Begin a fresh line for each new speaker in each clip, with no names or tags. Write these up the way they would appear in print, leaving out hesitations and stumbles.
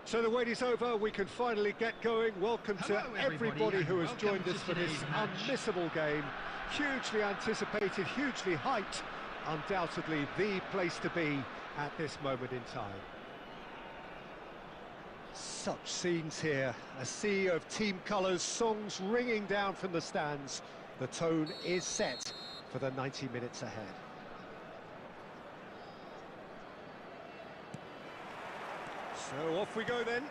So the wait is over, we can finally get going. Welcome to everybody who has joined us for this unmissable game. Hugely anticipated, hugely hyped. Undoubtedly the place to be at this moment in time. Such scenes here, a sea of team colours, songs ringing down from the stands. The tone is set for the 90 minutes ahead. So off we go then.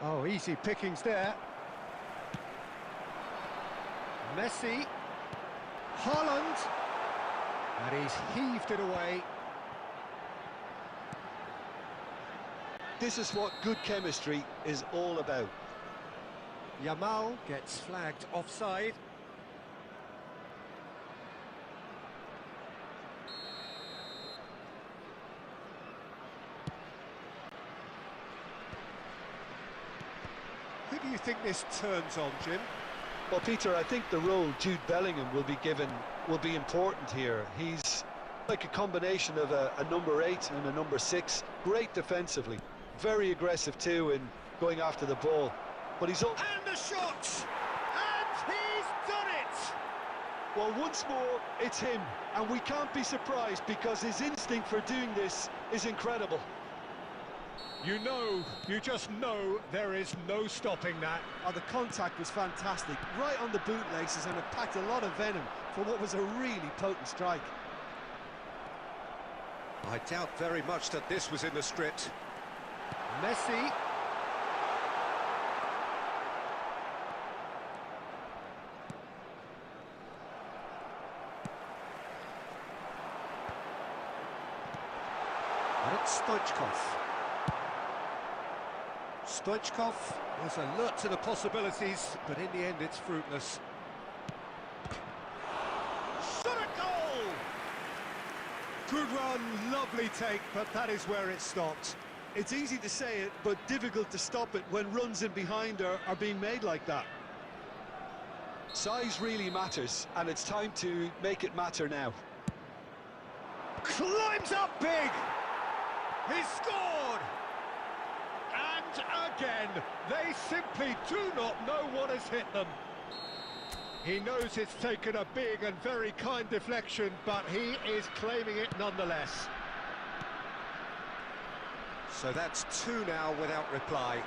Oh, easy pickings there. Messi. Haaland. And he's heaved it away.
This is what good chemistry is all about.
Yamal gets flagged offside. Who do you think this turns on, Jim?
Well, Peter, I think the role Jude Bellingham will be given will be important here. He's like a combination of a number 8 and a number 6. Great defensively, very aggressive too in going after the ball. But he's all...
And the shot! And he's done it!
Well, once more, it's him. And we can't be surprised because his instinct for doing this is incredible.
You just know there is no stopping that.
Oh, the contact was fantastic, right on the bootlaces, and it packed a lot of venom for what was a really potent strike.
I doubt very much that this was in the script. Messi. And it's Stoichkov. Stoichkov was alert to the possibilities, but in the end it's fruitless. Shot a goal! Good run, lovely take, but that is where it stopped.
It's easy to say it, but difficult to stop it when runs in behind are being made like that. Size really matters, and it's time to make it matter now.
Climbs up big! He's scored! And again, they simply do not know what has hit them. He knows it's taken a big and very kind deflection, but he is claiming it nonetheless. So that's 2 now without reply.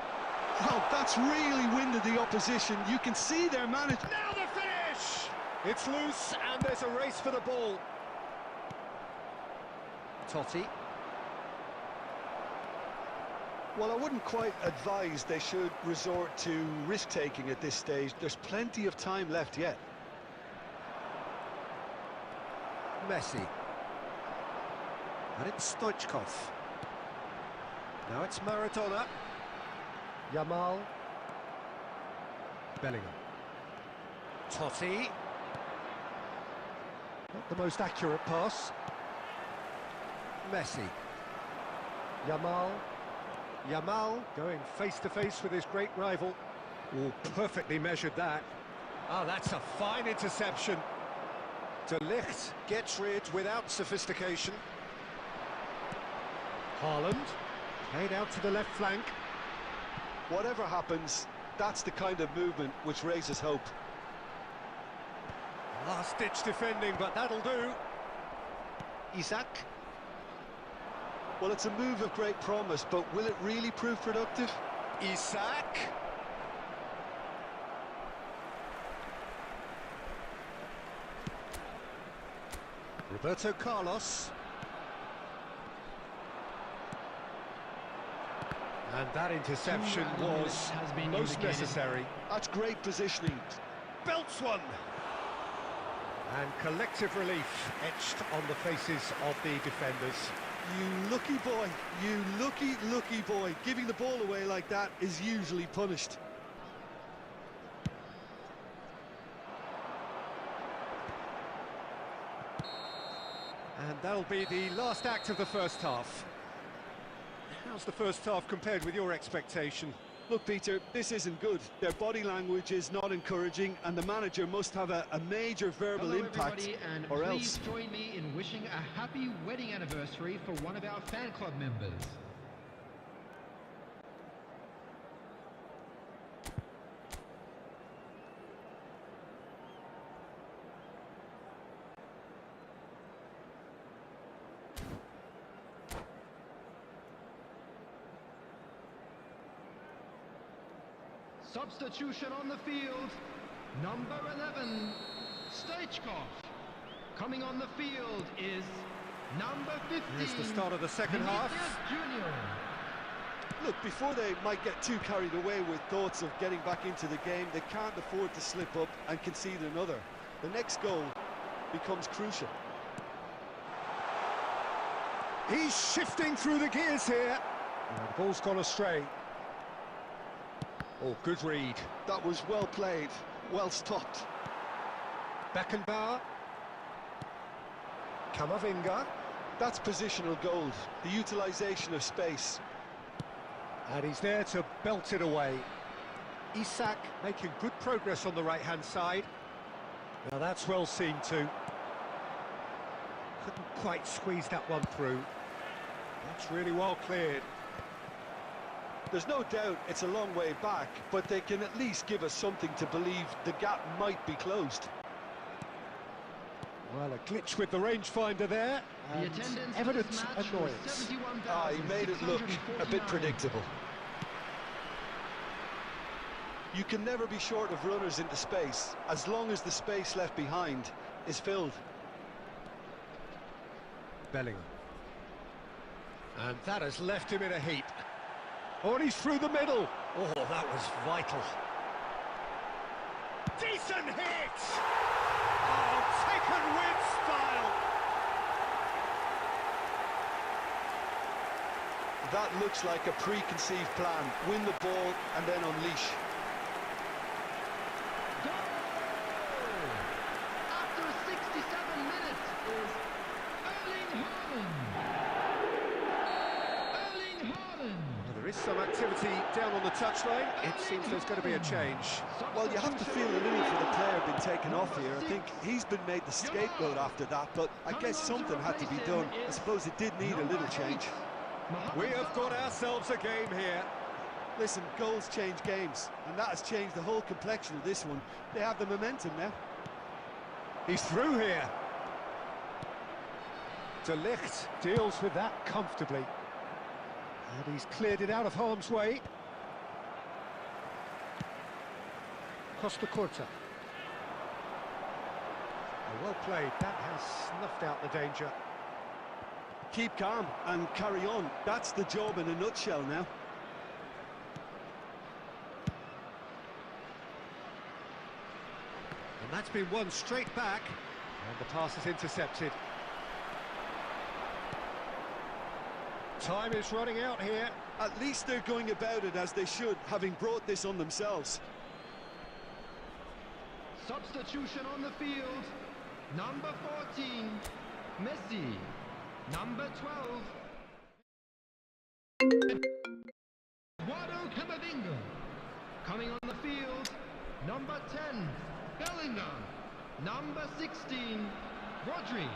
Oh, that's really winded the opposition. You can see their manager.
Now the finish! It's loose and there's a race for the ball. Totti.
Well, I wouldn't quite advise they should resort to risk-taking at this stage. There's plenty of time left yet.
Messi. And it's Stoichkov. Now it's Maradona. Yamal. Bellingham. Totti. Not the most accurate pass. Messi. Yamal. Yamal going face-to-face with his great rival. Oh, perfectly measured that. Oh, that's a fine interception. De Ligt gets rid without sophistication. Haaland, played out to the left flank.
Whatever happens, that's the kind of movement which raises hope.
Last-ditch defending, but that'll do. Isak.
Well, it's a move of great promise, but will it really prove productive?
Isak. Roberto Carlos. And that interception was most necessary.
That's great positioning.
Belts one. And collective relief etched on the faces of the defenders.
You lucky boy, you lucky boy. Giving the ball away like that is usually punished.
And that'll be the last act of the first half. How's the first half compared with your expectation?
Look, Peter, this isn't good. Their body language is not encouraging, and the manager must have a major verbal
Hello,
impact,
everybody, and
or
please
else.
join me in wishing a happy wedding anniversary for one of our fan club members. Substitution on the field, number 11, Stoichkov. Coming on the field is number 15.
Here's the start of the second half.
Junior.
Look, before they might get too carried away with thoughts of getting back into the game, they can't afford to slip up and concede another. The next goal becomes crucial.
He's shifting through the gears here. The ball's gone astray. Oh, good read.
That was well played, well stopped.
Beckenbauer. Kamavinga.
That's positional gold, the utilisation of space.
And he's there to belt it away. Isak making good progress on the right-hand side. Now that's well seen too. Couldn't quite squeeze that one through. That's really well cleared.
There's no doubt it's a long way back, but they can at least give us something to believe the gap might be closed.
Well, a glitch with the rangefinder there,
The
and
attendance for
evident
this match was
annoyance.
He made it look a bit
71,649.
predictable. You can never be short of runners into space, as long as the space left behind is filled.
Bellingham. And that has left him in a heap. Oh, and he's through the middle. Oh, that was vital. Decent hit! Oh, taken with style.
That looks like a preconceived plan. Win the ball and then unleash.
Goal! After 67 minutes is Erling Haaland.
Well, there is some activity down on the touchline. It seems there's going to be a change.
Well, you have to feel a little for the player being taken off here. I think he's been made the scapegoat after that, but I guess something had to be done. I suppose it did need a little change.
We have got ourselves a game here.
Listen, goals change games, and that has changed the whole complexion of this one. They have the momentum now.
He's through here. De Ligt deals with that comfortably. And he's cleared it out of harm's way. Costa Curta. Oh, well played. That has snuffed out the danger.
Keep calm and carry on. That's the job in a nutshell now.
And that's been won straight back. And the pass is intercepted. Time is running out here.
At least they're going about it as they should, having brought this on themselves.
Substitution on the field, number 14, Messi. Number 12, Eduardo Camavinga. Coming on the field, number 10, Bellingham. Number 16, Rodri.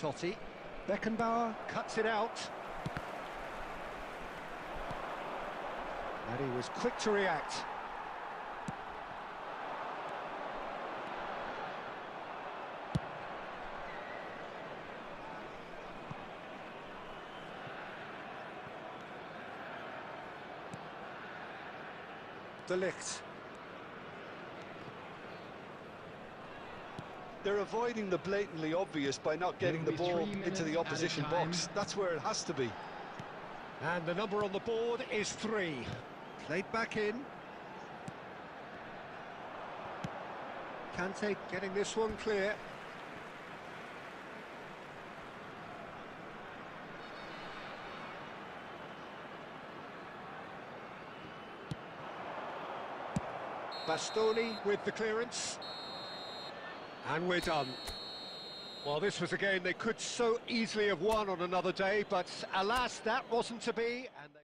Totti. Beckenbauer cuts it out. And he was quick to react. De Ligt.
They're avoiding the blatantly obvious by not getting the
There'll be
ball
3
into the
minutes
opposition
added time.
box. That's where it has to be.
And the number on the board is 3. Played back in. Kante getting this one clear. Bastoni with the clearance. And we're done. Well, this was a game they could so easily have won on another day, but alas, that wasn't to be. And they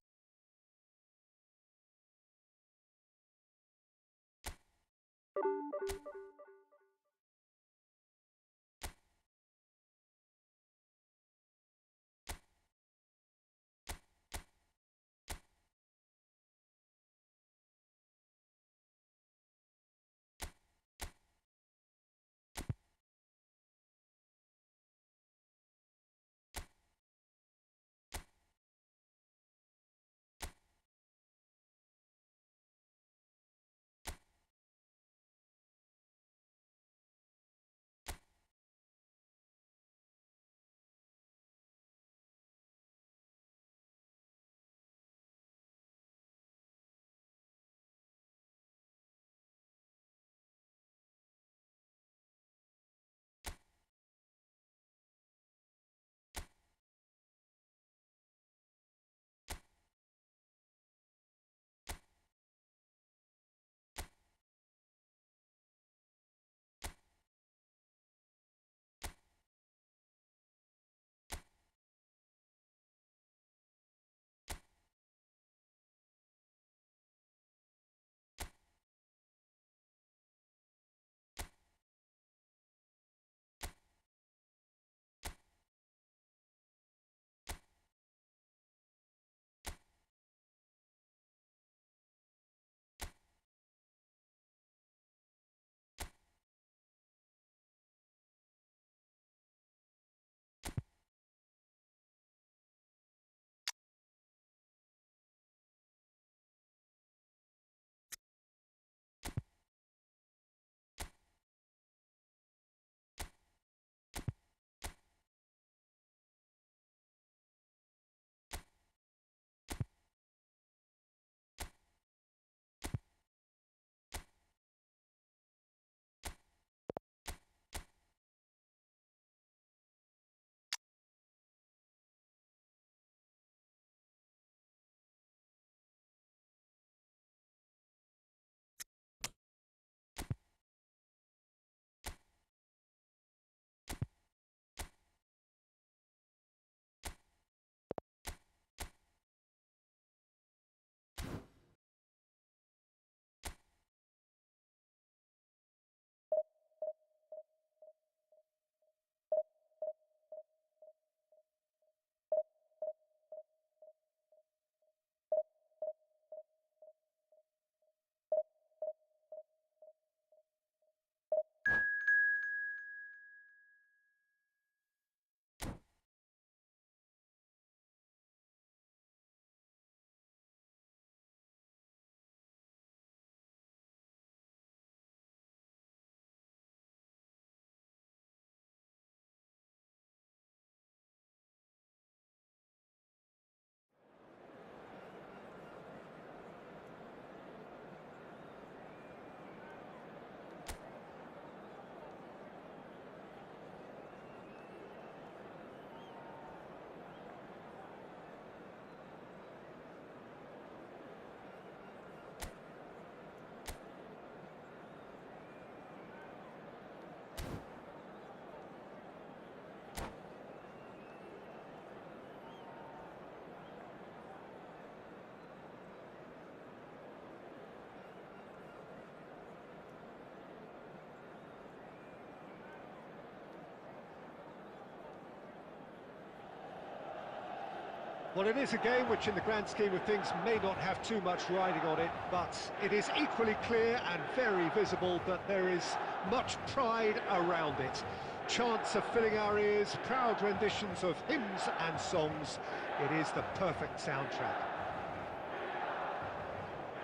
Well, it is a game which, in the grand scheme of things, may not have too much riding on it, but it is equally clear and very visible that there is much pride around it. Chants are filling our ears, proud renditions of hymns and songs. It is the perfect soundtrack.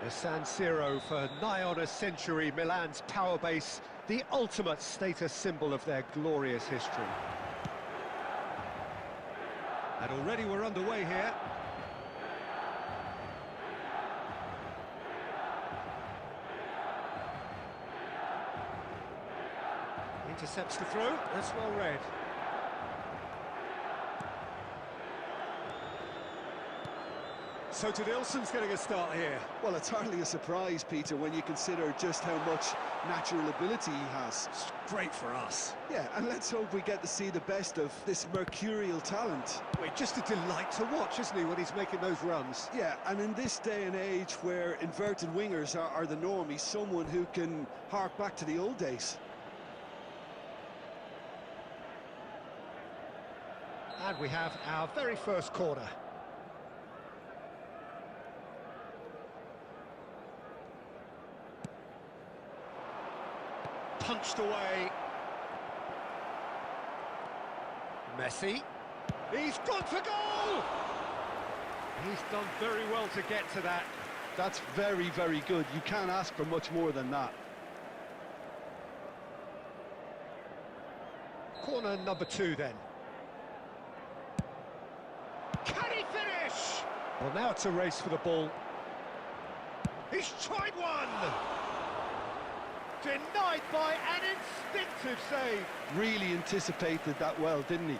The San Siro, for nigh on a century, Milan's power base, the ultimate status symbol of their glorious history. And already we're underway here. Intercepts the throw, that's well read. So Nilsson's getting a start here.
Well, it's hardly a surprise, Peter, when you consider just how much natural ability he has.
It's great for us.
Yeah, and let's hope we get to see the best of this mercurial talent.
Well, just a delight to watch, isn't he, when he's making those runs?
Yeah, and in this day and age where inverted wingers are the norm, he's someone who can hark back to the old days.
And we have our very first corner. Punched away. Messi. He's gone for goal! He's done very well to get to that.
That's very, very good. You can't ask for much more than that.
Corner number 2 then. Can he finish? Well, now it's a race for the ball. He's tried one! Denied by an instinctive save.
Really anticipated that well, didn't he?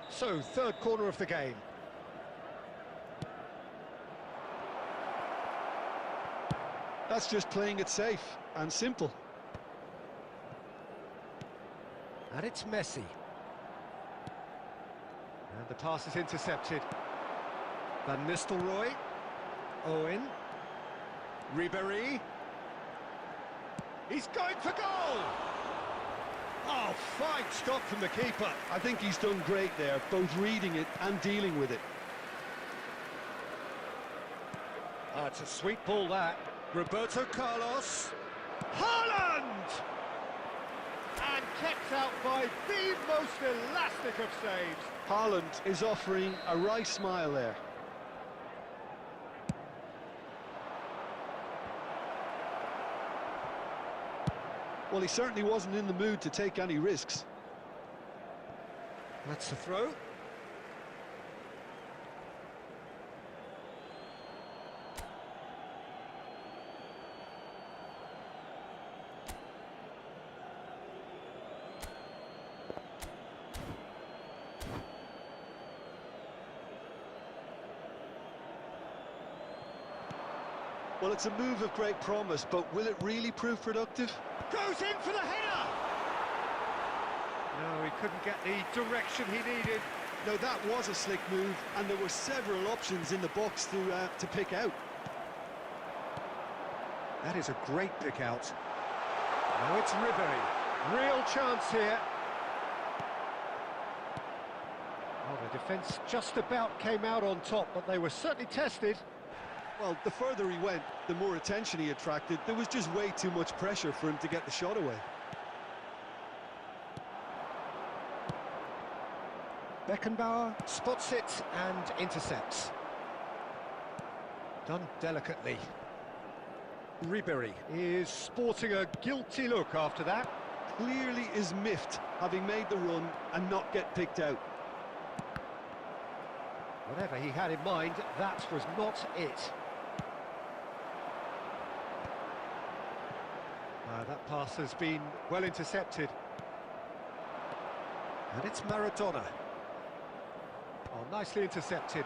So, third corner of the game.
That's just playing it safe and simple.
And it's Messi. And the pass is intercepted. Van Nistelrooy. Owen. Ribéry. He's going for goal! Oh, fine stop from the keeper.
I think he's done great there, both reading it and dealing with it.
Oh, it's a sweet ball, that. Roberto Carlos. Haaland! And kept out by the most elastic of saves.
Haaland is offering a wry smile there. Well, he certainly wasn't in the mood to take any risks.
That's the throw.
Well, it's a move of great promise, but will it really prove productive?
Goes in for the header! No, he couldn't get the direction he needed.
No, that was a slick move, and there were several options in the box to pick out.
That is a great pick out. Now it's Ribéry. Real chance here. Well, the defence just about came out on top, but they were certainly tested.
Well, the further he went, the more attention he attracted. There was just way too much pressure for him to get the shot away.
Beckenbauer spots it and intercepts. Done delicately. Ribéry is sporting a guilty look after that.
Clearly is miffed, having made the run and not get picked out.
Whatever he had in mind, that was not it. That pass has been well intercepted. And it's Maradona. Oh, nicely intercepted.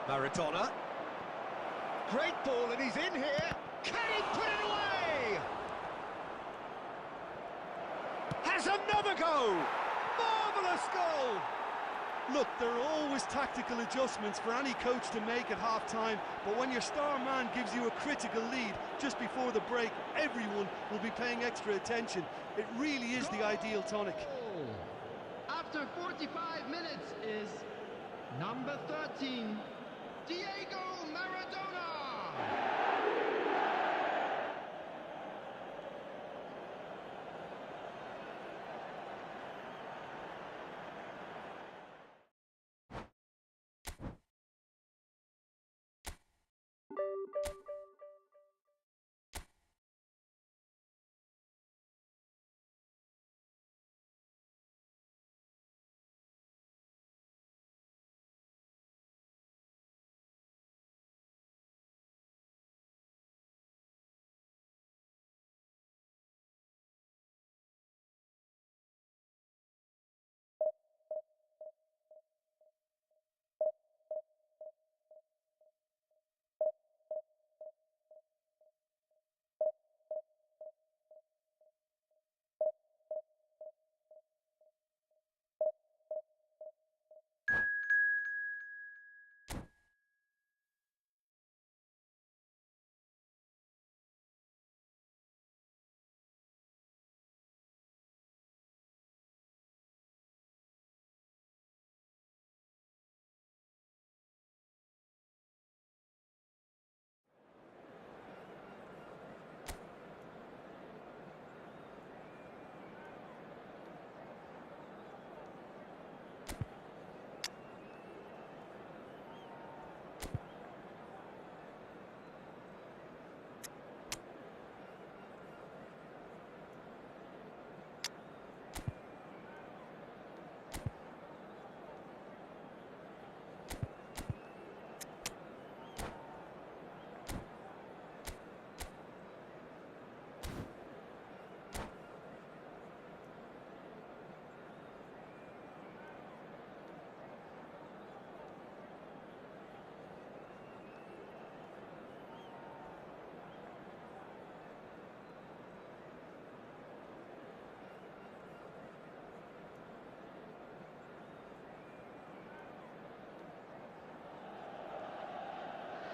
Maradona. Great ball, and he's in here. Can he put it away? Has another go. Marvellous goal.
Look, there are always tactical adjustments for any coach to make at half-time, but when your star man gives you a critical lead just before the break, everyone will be paying extra attention. It really is the ideal tonic.
after 45 minutes is number 13, Diego Maradona.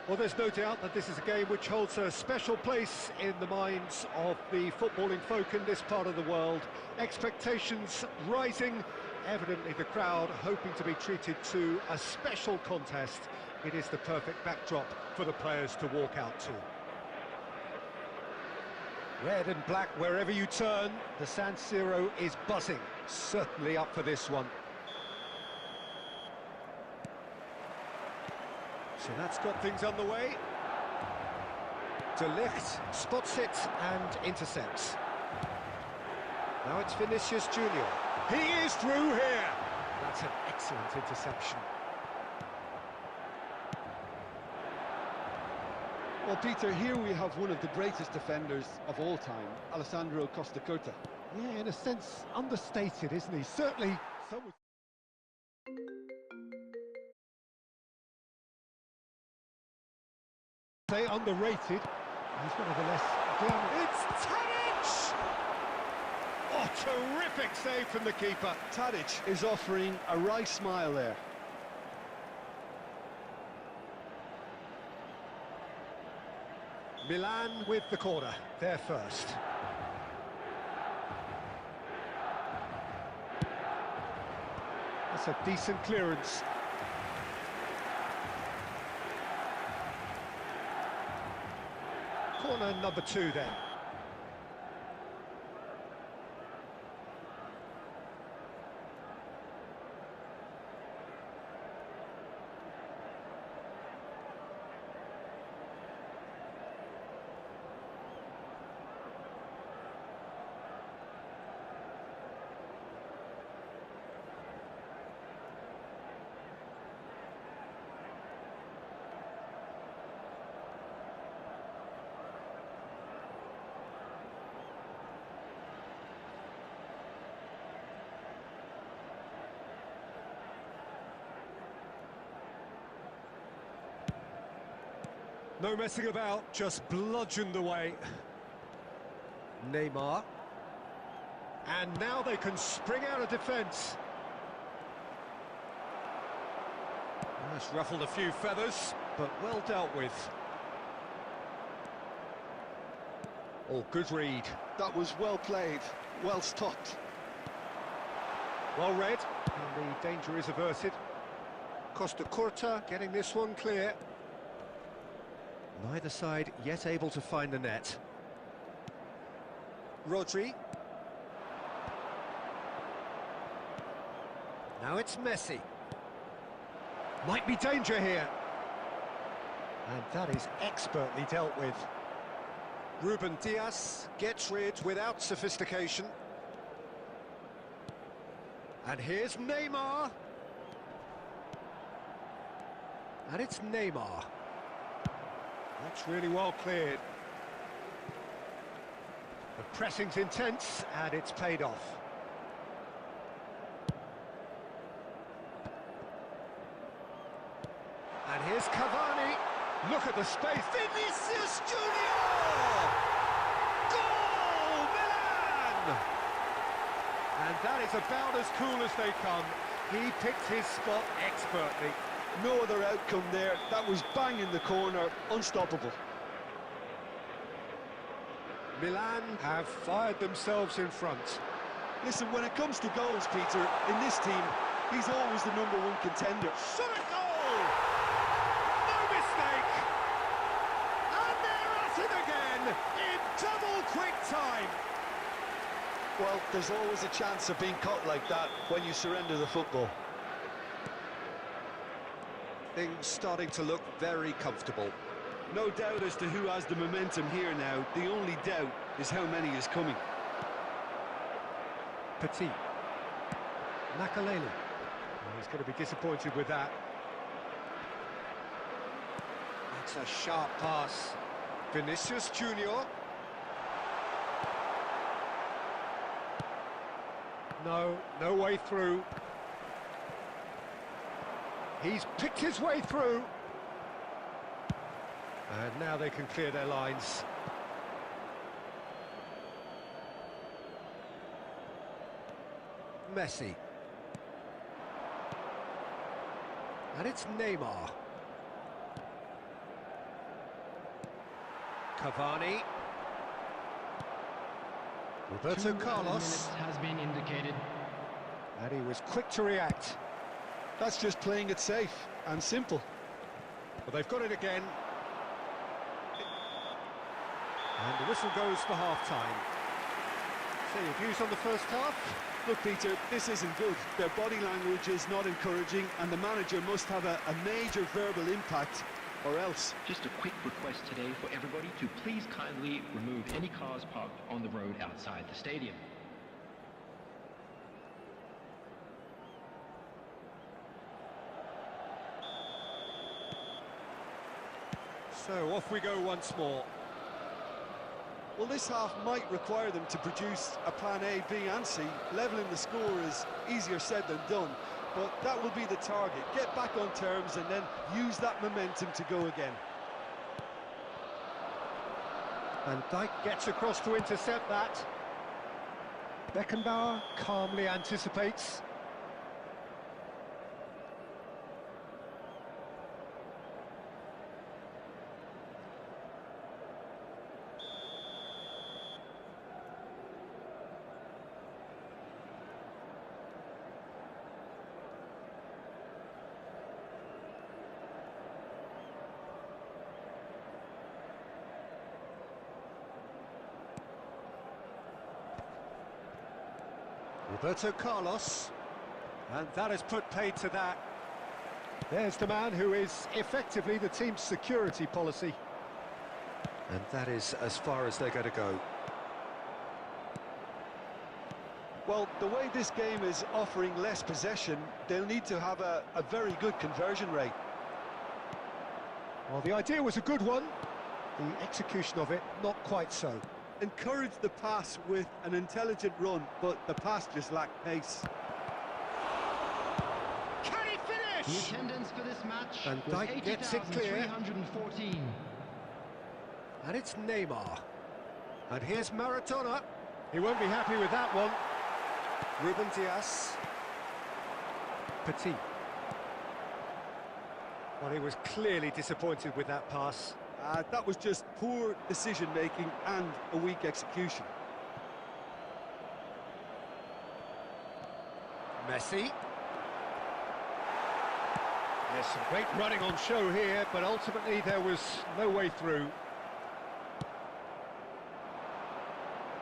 Well, there's no doubt that this is a game which holds a special place in the minds of the footballing folk in this part of the world. Expectations rising, evidently the crowd hoping to be treated to a special contest. It is the perfect backdrop for the players to walk out to. Red and black wherever you turn, the San Siro is buzzing, certainly up for this one. So that's got things underway. De Ligt spots it and intercepts. Now it's Vinicius Junior. He is through here. That's an excellent interception.
Well, Peter, here we have one of the greatest defenders of all time, Alessandro Costa Curta.
Yeah, in a sense, understated, isn't he? Certainly, some would say underrated. He's one of the less glamorous. It's Tadic! Oh, terrific save from the keeper.
Tadic is offering a wry smile there.
Milan with the corner, they're first. That's a decent clearance. Corner number 2 then. No messing about, just bludgeoned away. Neymar. And now they can spring out of defence. That's ruffled a few feathers, but well dealt with. Oh, good read.
That was well played, well stopped.
Well read, and the danger is averted. Costa Curta getting this one clear. Neither side yet able to find the net. Rodri. Now it's Messi. Might be danger here. And that is expertly dealt with. Ruben Dias gets rid without sophistication. And here's Neymar. And it's Neymar. That's really well cleared. The pressing's intense, and it's paid off. And here's Cavani. Look at the space. Vinicius Junior! Goal, Milan! And that is about as cool as they come. He picked his spot expertly.
No other outcome there. That was bang in the corner, unstoppable.
Milan have fired themselves in front.
Listen, when it comes to goals, Peter, in this team, he's always the #1 contender.
Shot a goal! No mistake! And they're at it again in double quick time.
Well, there's always a chance of being caught like that when you surrender the football.
Things starting to look very comfortable.
No doubt as to who has the momentum here now. The only doubt is how many is coming.
Petit. Makalele. Oh, he's going to be disappointed with that. That's a sharp pass. Vinicius Junior. No way through. He's picked his way through. And now they can clear their lines. Messi. And it's Neymar. Cavani. Roberto
2
Carlos.
minutes has been indicated.
And he was quick to react.
That's just playing it safe and simple.
But they've got it again. And the whistle goes for half-time. So your views on the first half?
Look, Peter, this isn't good. Their body language is not encouraging, and the manager must have a major verbal impact, or else.
Just a quick request today for everybody to please kindly remove any cars parked on the road outside the stadium.
So off we go once more.
Well, this half might require them to produce a plan A, B and C. Levelling the score is easier said than done, but that will be the target. Get back on terms and then use that momentum to go again.
And Dijk gets across to intercept that. Beckenbauer calmly anticipates. Roberto Carlos, and that has put paid to that. There's the man who is effectively the team's security policy. And that is as far as they're going to go.
Well, the way this game is offering less possession, they'll need to have a very good conversion rate.
Well, the idea was a good one. The execution of it, not quite so.
Encourage the pass with an intelligent run, but the pass just lacked pace.
Can he
The
finish?
attendance for this match
And
was
Dijk gets it clear.
80,314.
And it's Neymar. And here's Maradona. He won't be happy with that one. Ruben Dias. Petit. Well, he was clearly disappointed with that pass.
That was just poor decision-making and a weak execution.
Messi. There's some great running on show here, but ultimately there was no way through.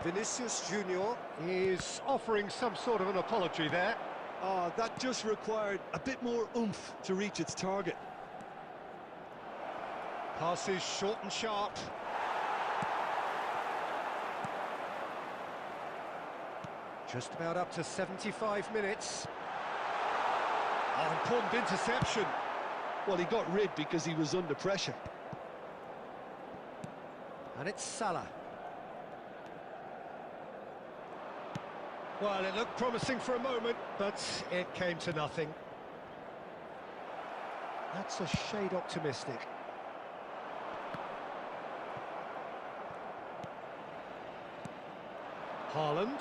Vinicius Junior.
Is offering some sort of an apology there.
Oh, that just required a bit more oomph to reach its target.
Passes short and sharp. Just about up to 75 minutes. Oh, important interception.
Well, he got rid because he was under pressure.
And it's Salah. Well, it looked promising for a moment, but it came to nothing. That's a shade optimistic. Haaland.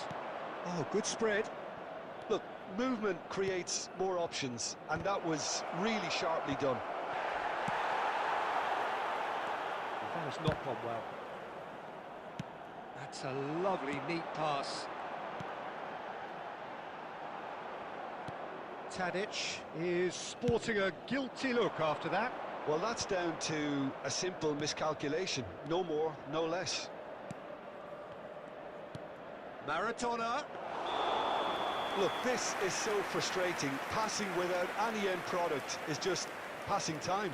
Oh, good spread.
Look, movement creates more options, and that was really sharply done.
That has not gone well. That's a lovely, neat pass. Tadic is sporting a guilty look after that.
Well, that's down to a simple miscalculation. No more, no less.
Maradona.
Look, this is so frustrating. Passing without any end product is just passing time.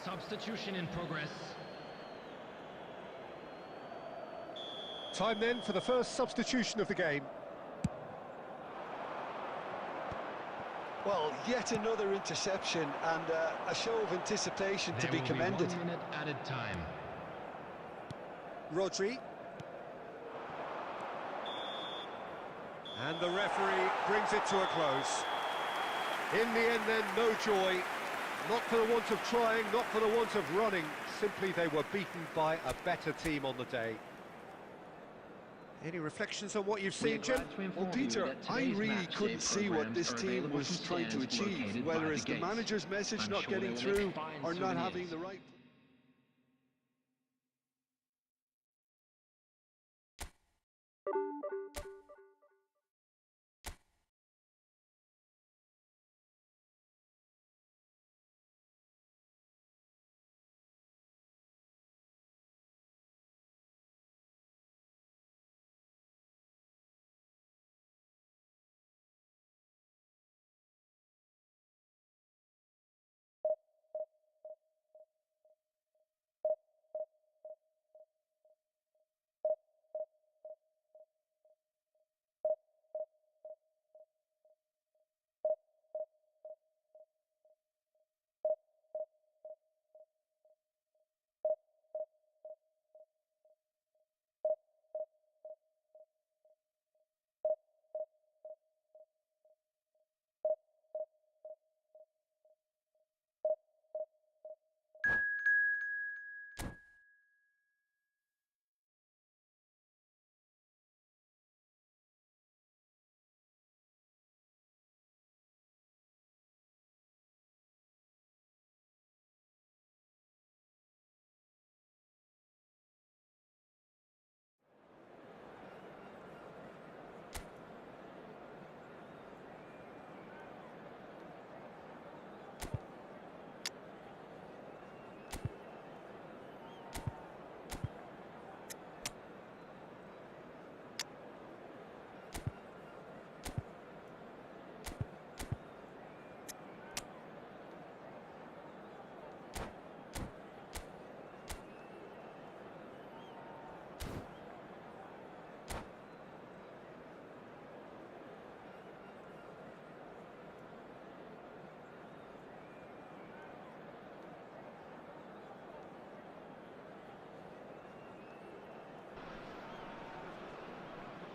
Substitution in progress.
Time then for the first substitution of the game.
Well, yet another interception and a show of anticipation to be commended.
1 minute added time.
Rodri. And the referee brings it to a close. In the end then, no joy. Not for the want of trying, not for the want of running. Simply they were beaten by a better team on the day. Any reflections on what you've seen, Jim?
Well, Peter, I really couldn't see what this team was trying to achieve, whether it's the manager's message not getting through or not having the right...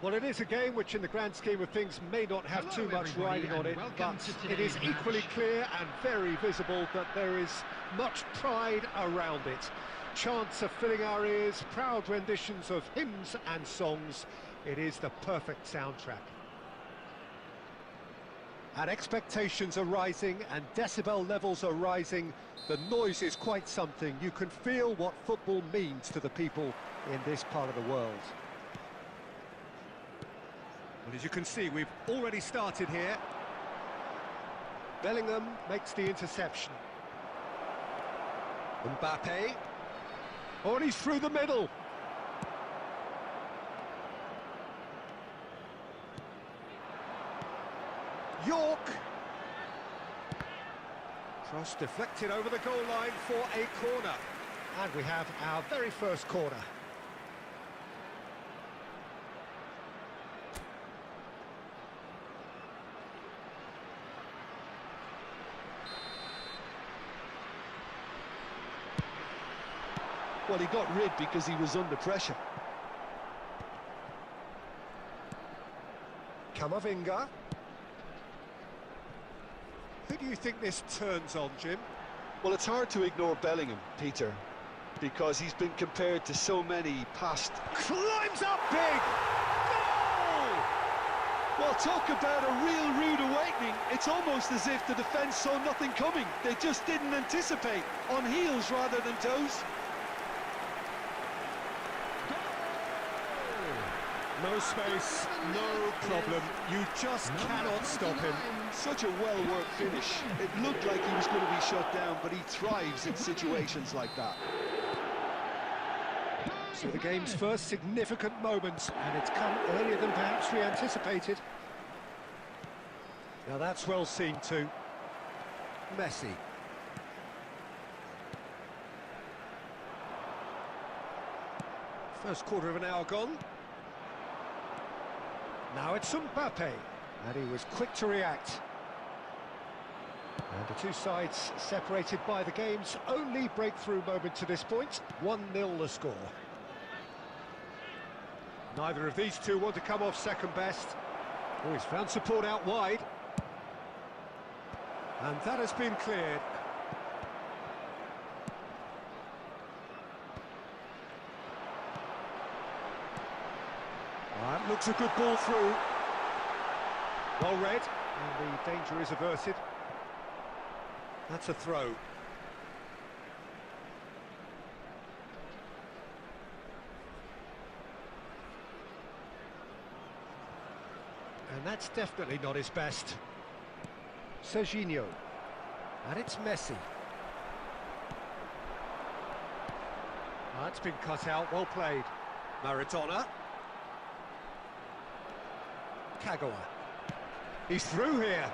Well, it is a game which in the grand scheme of things may not have too much riding on it, but it is equally clear and very visible that there is much pride around it. Chants are filling our ears, proud renditions of hymns and songs. It is the perfect soundtrack. And expectations are rising and decibel levels are rising. The noise is quite something. You can feel what football means to the people in this part of the world. Well, as you can see, we've already started here. Bellingham makes the interception. Mbappe. Oh, and he's through the middle. York. Cross deflected over the goal line for a corner. And we have our very first corner.
Well, he got rid because he was under pressure.
Camavinga. Who do you think this turns on, Jim?
Well, it's hard to ignore Bellingham, Peter, because he's been compared to so many past...
Climbs up big! Goal!
Well, talk about a real rude awakening. It's almost as if the defence saw nothing coming. They just didn't anticipate, on heels rather than toes.
No space, no problem. You just cannot stop him.
Such a well-worked finish. It looked like he was going to be shut down, but he thrives in situations like that.
So the game's first significant moment, and it's come earlier than perhaps we anticipated. Now that's well seen too. Messi. First quarter of an hour gone. Now it's Mbappe, and he was quick to react. And the two sides separated by the game's only breakthrough moment to this point. 1-0 the score. Neither of these two want to come off second best. Oh, he's found support out wide. And that has been cleared. That looks a good ball through. Well read, and the danger is averted. That's a throw. And that's definitely not his best. Serginho. And it's Messi. That's been cut out, well played. Maradona. Kagawa. He's through here.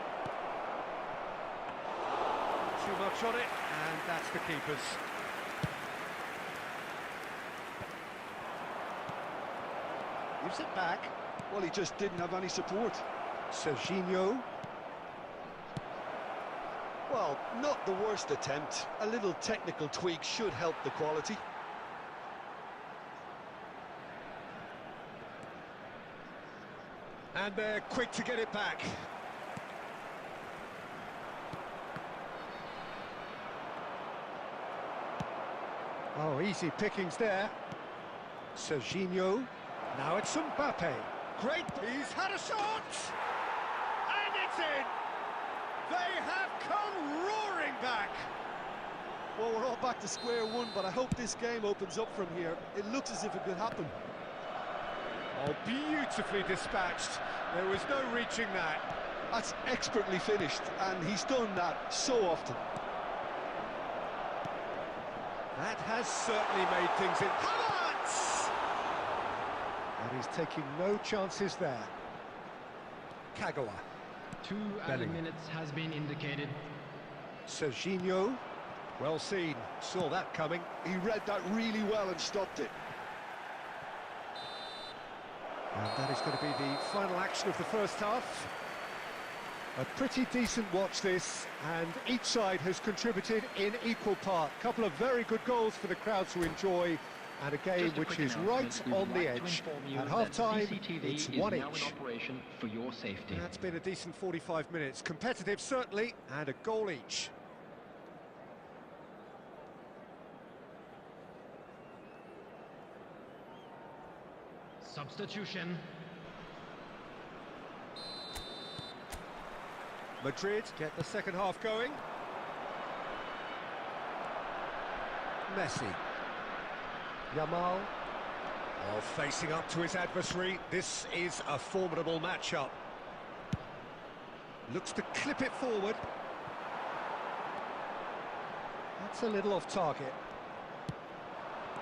Too much on it, and that's the keeper's. Gives it back.
Well, he just didn't have any support.
Serginho.
Well, not the worst attempt. A little technical tweak should help the quality.
And they're quick to get it back. Oh, easy pickings there. Serginho. Now it's Mbappe. Great, he's had a shot! And it's in! They have come roaring back!
Well, we're all back to square one, but I hope this game opens up from here. It looks as if it could happen.
Oh, beautifully dispatched. There was no reaching that.
That's expertly finished, and he's done that so often.
That has certainly made things in. Havertz! And he's taking no chances there. Kagawa.
2 added minutes has been indicated.
Serginho. Well seen. Saw that coming.
He read that really well and stopped it.
And that is going to be the final action of the first half. A pretty decent watch this, and each side has contributed in equal part. A couple of very good goals for the crowd to enjoy, and a game which is right on the edge. At half-time, it's 1-1.
For your safety.
That's been a decent 45 minutes. Competitive, certainly, and a goal each.
Substitution.
Madrid get the second half going. Messi. Yamal. Oh, facing up to his adversary, this is a formidable matchup. Looks to clip it forward. That's a little off target.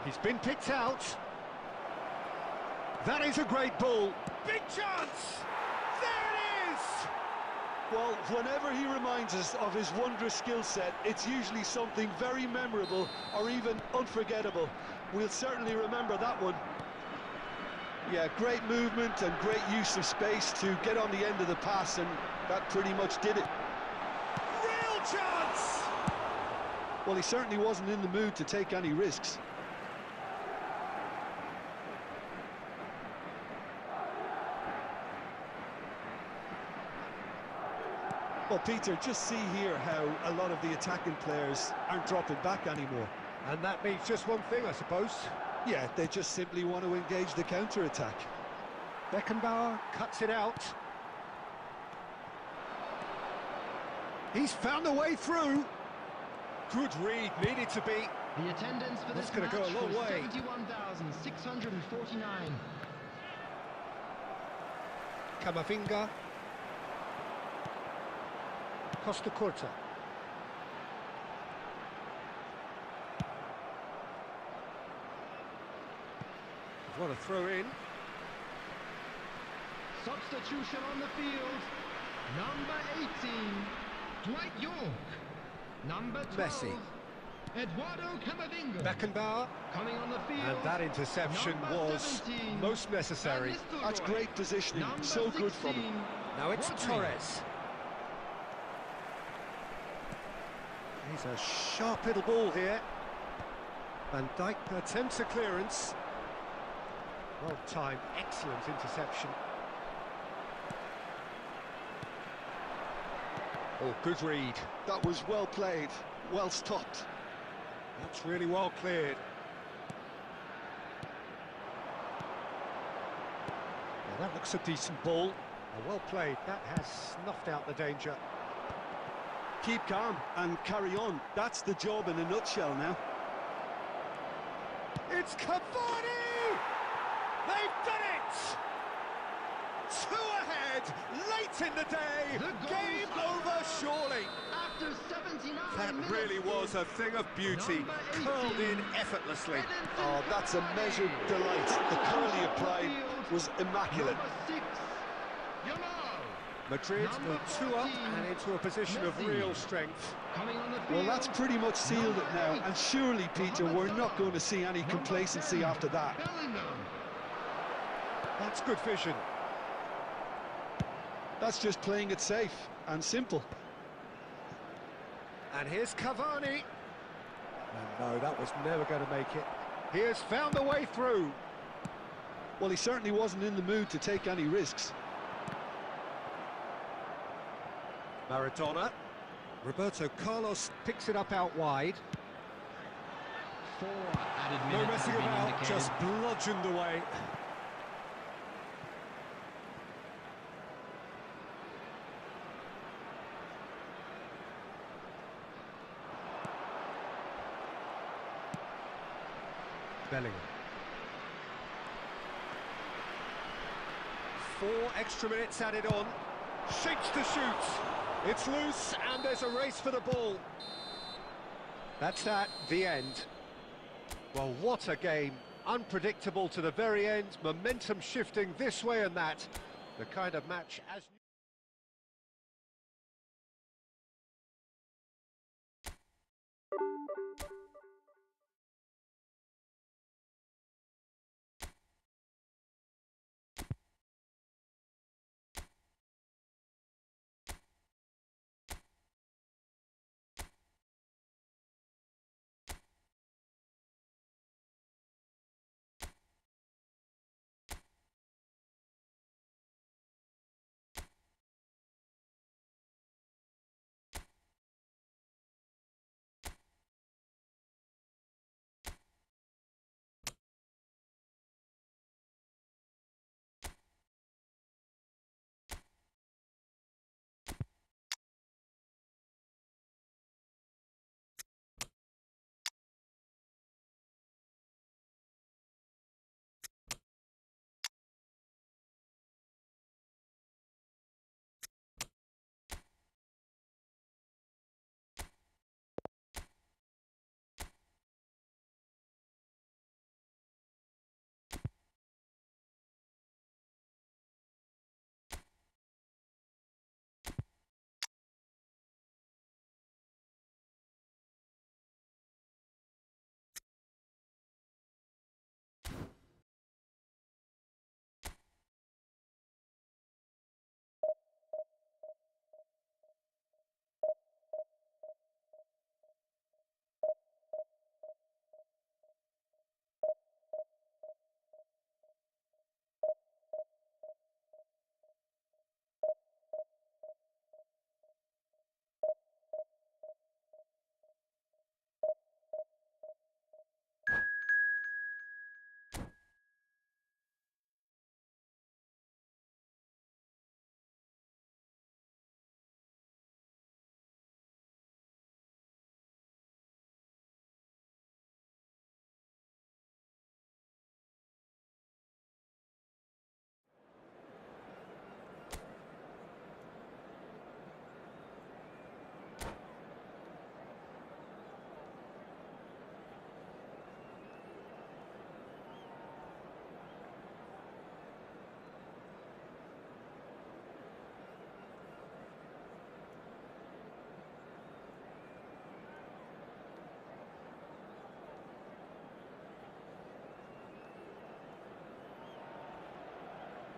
He's been picked out. That is a great ball. Big chance! There it is!
Well, whenever he reminds us of his wondrous skill set, it's usually something very memorable or even unforgettable. We'll certainly remember that one. Yeah, great movement and great use of space to get on the end of the pass, and that pretty much did it.
Real chance!
Well, he certainly wasn't in the mood to take any risks. Well, Peter, just see here how a lot of the attacking players aren't dropping back anymore.
And that means just one thing, I suppose.
Yeah, they just simply want to engage the counter-attack.
Beckenbauer cuts it out. He's found a way through. Good read, needed to be.
The attendance for this
That's gonna
match
go a long
was
way.
71,649.
Camavinga. Costa Curta. What a throw in.
Substitution on the field. Number 18, Dwight York. Number 12,
Messi.
Eduardo Camavinga.
Beckenbauer.
Coming on the field.
And that interception
number
was
17,
most necessary.
Van Nistelrooy.
That's great positioning,
Number
so good from him.
16,
Now it's
Rodri.
Torres. He's a sharp little ball here. Van Dijk attempts a clearance. Well timed, excellent interception. Oh, good read.
That was well played, well stopped.
That's really well cleared. Well, that looks a decent ball. Well played. That has snuffed out the danger.
Keep calm and carry on. That's the job in a nutshell now.
It's Cavani! They've done it! 2 ahead, late in the day.
The goal
Game over, surely.
After 79
That
minutes
really was a thing of beauty,
Number 18,
curled in effortlessly.
Oh, that's a measured delight. The curl he applied was immaculate.
Number 6, Yamal.
Madrid
Number
are 2 up
14,
and into a position of
Messi.
real strength.
Coming on the field.
Well, that's pretty much sealed it now, and surely, Peter, we're not going to see any
Number
complacency
10,
after that.
Bellingham.
That's good vision.
That's just playing it safe and simple.
And here's Cavani. And no, that was never going to make it. He has found a way through.
Well, he certainly wasn't in the mood to take any risks.
Maradona. Roberto Carlos picks it up out wide.
4 added
No
minutes
messing
have been
about,
indicated.
just bludgeoned away. Bellingham. 4 extra minutes added on. Shakes to shoot. It's loose and there's a race for the ball. That's that, the end. Well, what a game. Unpredictable to the very end, momentum shifting this way and that. The kind of match as...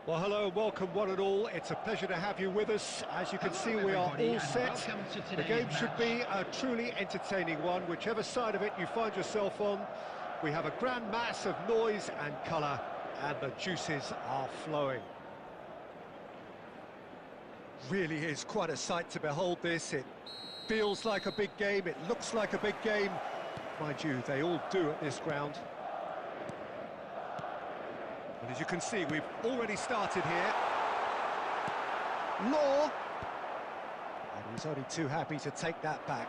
Well, hello and welcome one and all. It's a pleasure to have you with us. As you can see, we are all set. The game should be a truly entertaining one, whichever side of it you find yourself on. We have a grand mass of noise and colour, and the juices are flowing. Really is quite a sight to behold this. It feels like a big game, it looks like a big game. Mind you, they all do at this ground. And as you can see, we've already started here. Law! And he's only too happy to take that back.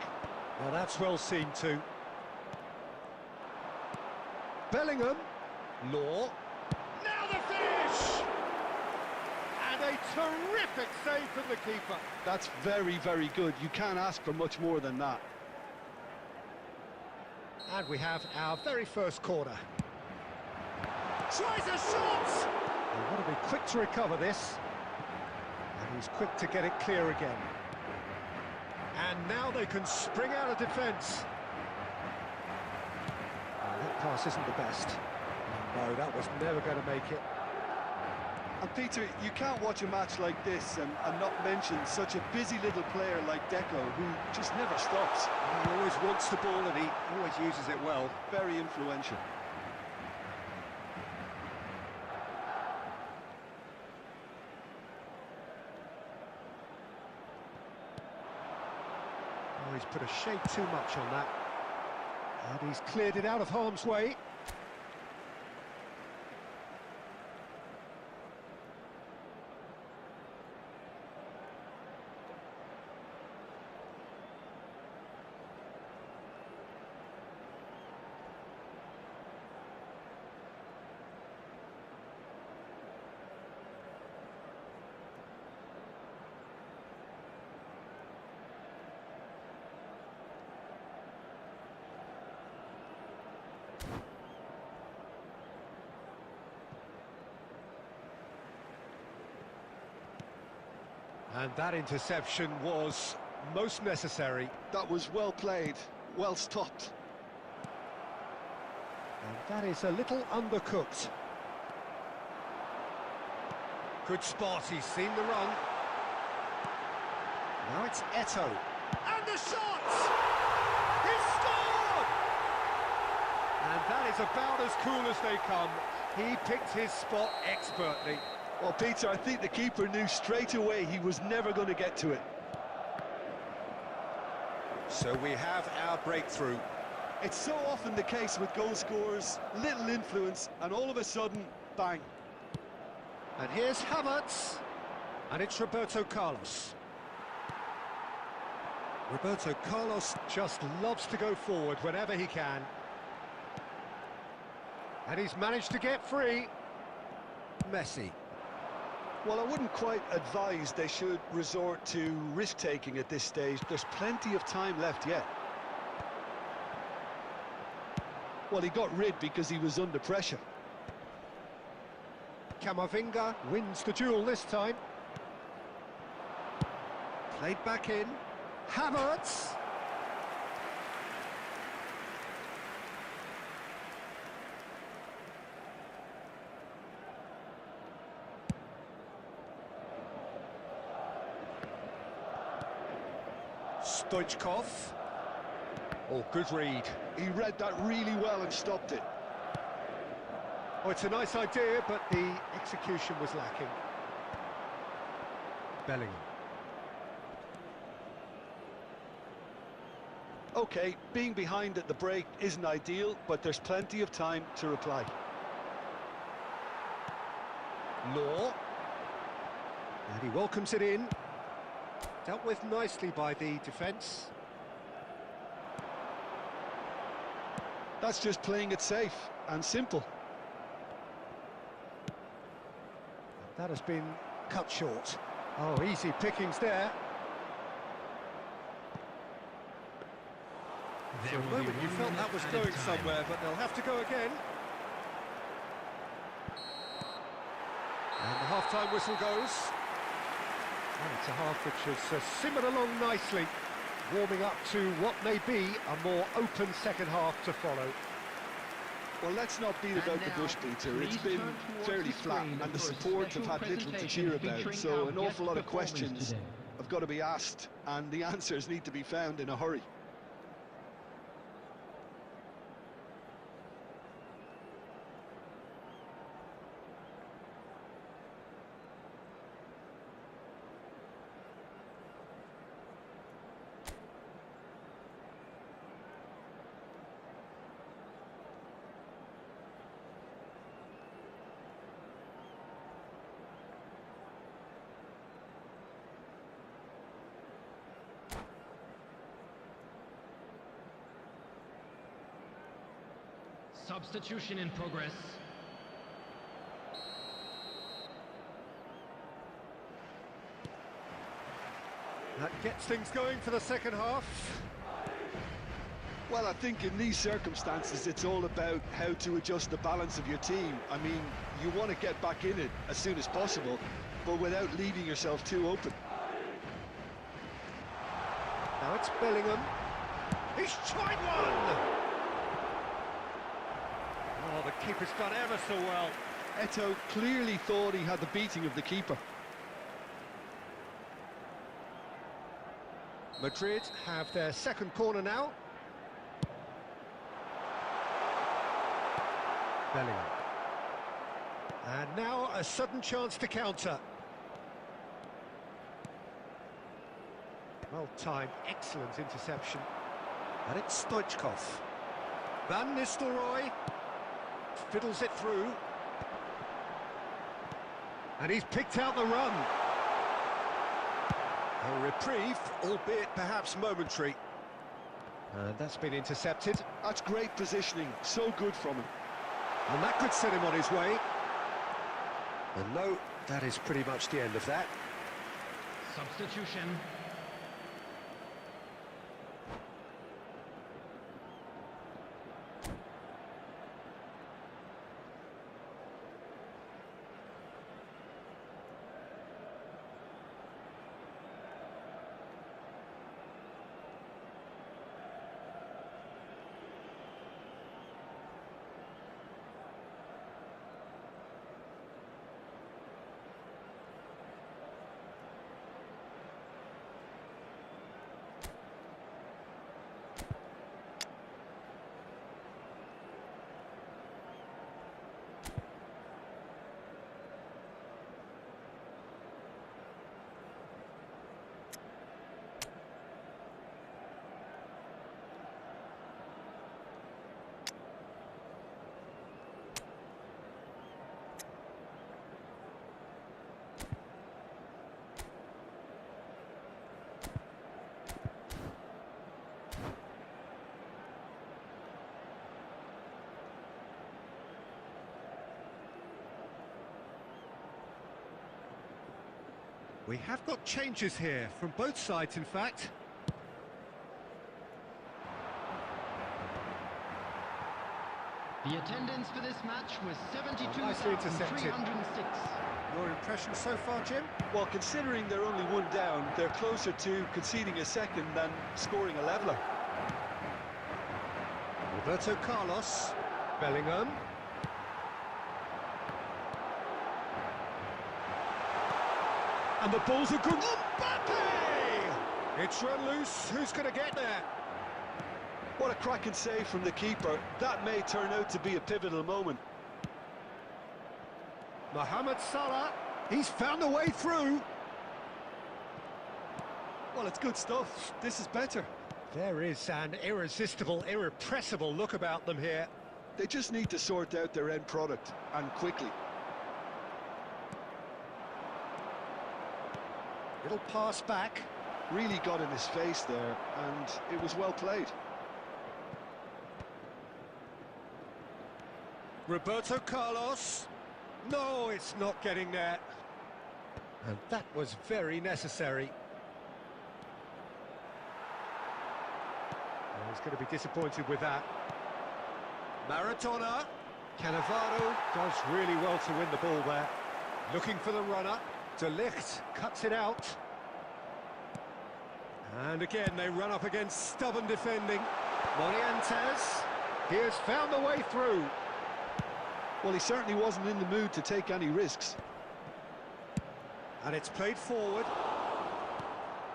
Now that's well seen too. Bellingham. Law. Now the finish! And a terrific save from the keeper.
That's very, very good. You can't ask for much more than that.
And we have our very first corner. Tries a shot! They want to be quick to recover this. And he's quick to get it clear again. And now they can spring out of defence. That pass isn't the best. No, that was never going to make it.
And Peter, you can't watch a match like this and not mention such a busy little player like Deco, who just never stops.
He always wants the ball and he always uses it well.
Very influential.
Oh, he's put a shade too much on that. And he's cleared it out of harm's way. And that interception was most necessary.
That was well played, well stopped.
And that is a little undercooked. Good spot, he's seen the run. Now it's Eto'o. And the shot! He scored! And that is about as cool as they come. He picked his spot expertly.
Well, Peter, I think the keeper knew straight away he was never going to get to it.
So we have our breakthrough.
It's so often the case with goal scorers, little influence, and all of a sudden, bang.
And here's Havertz. And it's Roberto Carlos. Roberto Carlos just loves to go forward whenever he can. And he's managed to get free. Messi.
Well, I wouldn't quite advise they should resort to risk-taking at this stage. There's plenty of time left yet. Well, he got rid because he was under pressure.
Camavinga wins the duel this time. Played back in. Havertz. Stoichkov. Oh, good read.
He read that really well and stopped it.
Oh, it's a nice idea, but the execution was lacking. Bellingham.
OK, being behind at the break isn't ideal, but there's plenty of time to reply.
Law. And he welcomes it in. Dealt with nicely by the defence.
That's just playing it safe and simple.
That has been cut short. Oh, easy pickings there. For a moment you felt that was going somewhere, but they'll have to go again. And the half-time whistle goes. And it's a half which has simmered along nicely, warming up to what may be a more open second half to follow.
Well, let's not beat about the bush, Peter. It's been fairly flat, and the support have had little to cheer about, so an awful lot of questions have got to be asked, and the answers need to be found in a hurry.
Substitution in progress.
That gets things going for the second half.
Well, I think in these circumstances, it's all about how to adjust the balance of your team. I mean, you want to get back in it as soon as possible, but without leaving yourself too open.
Now it's Bellingham. He's tried one! Oh, the keeper's done ever so well.
Eto'o clearly thought he had the beating of the keeper.
Madrid have their second corner now. Bellingham. And now a sudden chance to counter. Well timed, excellent interception. And it's Stoichkov. Van Nistelrooy fiddles it through. And he's picked out the run. A reprieve, albeit perhaps momentary. And that's been intercepted.
That's great positioning, so good from him.
And that could set him on his way. And no, that is pretty much the end of that.
Substitution.
We have got changes here, from both sides in fact.
The attendance for this match was
Nicely intercepted.
72,306.
Your impression so far, Jim?
Well, considering they're only one down, they're closer to conceding a second than scoring a leveller.
Roberto Carlos. Bellingham. And the ball's a good... Mbappe! It's run loose. Who's going to get there?
What a cracking save from the keeper. That may turn out to be a pivotal moment.
Mohamed Salah. He's found a way through.
Well, it's good stuff. This is better.
There is an irresistible, irrepressible look about them here.
They just need to sort out their end product, and quickly.
Little pass back.
Really got in his face there, and it was well played.
Roberto Carlos. No, it's not getting there. And that was very necessary. Oh, he's going to be disappointed with that. Maradona. Cannavaro does really well to win the ball there. Looking for the runner. De Ligt cuts it out. And again, they run up against stubborn defending. Morientes, he has found the way through.
Well, he certainly wasn't in the mood to take any risks.
And it's played forward.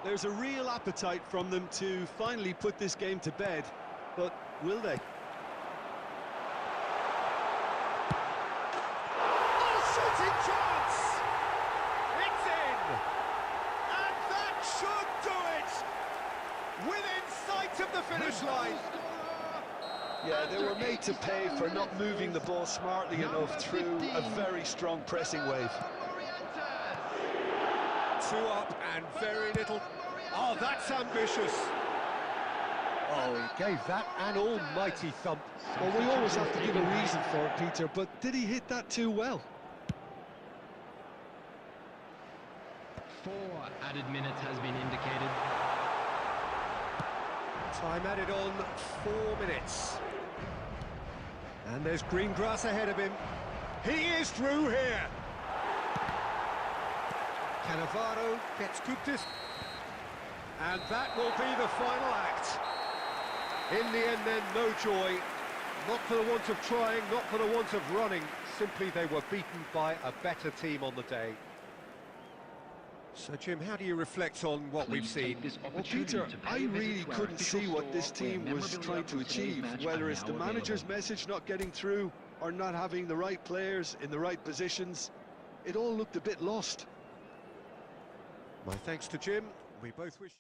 There's a real appetite from them to finally put this game to bed, but will they?
Oh, shooting chance! It's in! And that should do it! Within sight of the finish line.
Yeah, they were made to pay for not moving the ball smartly enough through a very strong pressing wave.
Two up and very little. Oh, that's ambitious. Oh, he gave that an almighty thump.
Well, we always have to give a reason for it, Peter, but did he hit that too well?
4 added minutes has been indicated.
Time added on 4 minutes. And there's green grass ahead of him. He is through here. Cannavaro gets good distance. And that will be the final act. In the end then, no joy. Not for the want of trying, not for the want of running. Simply they were beaten by a better team on the day. So Jim, how do you reflect on what we've seen?
Well, Peter, I really couldn't see what this team was trying to achieve, whether it's the manager's message not getting through or not having the right players in the right positions. It all looked a bit lost.
My thanks to Jim. We both wish...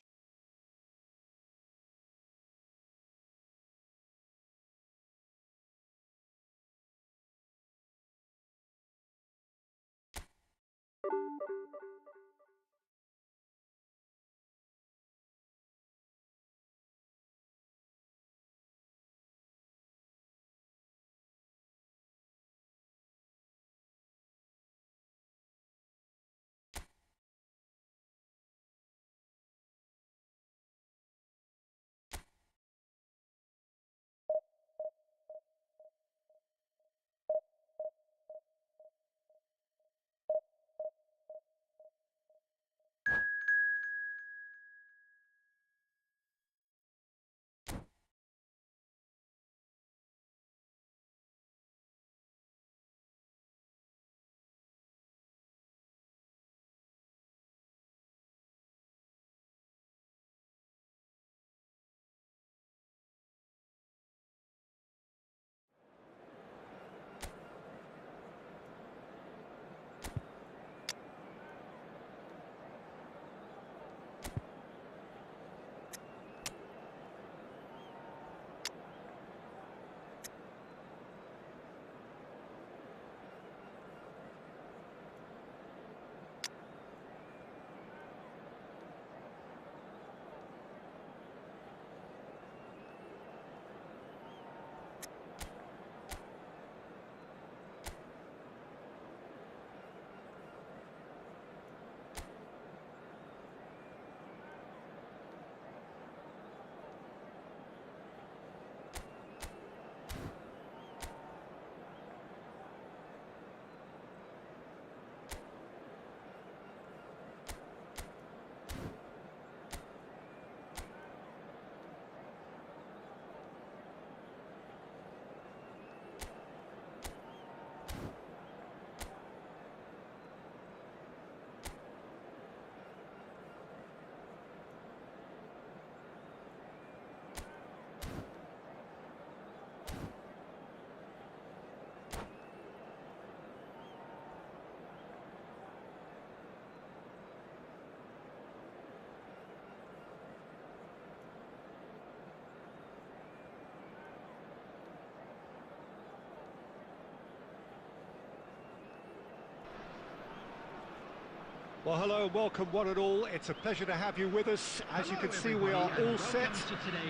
Well, hello and welcome one and all. It's a pleasure to have you with us. As you can see, we are all set.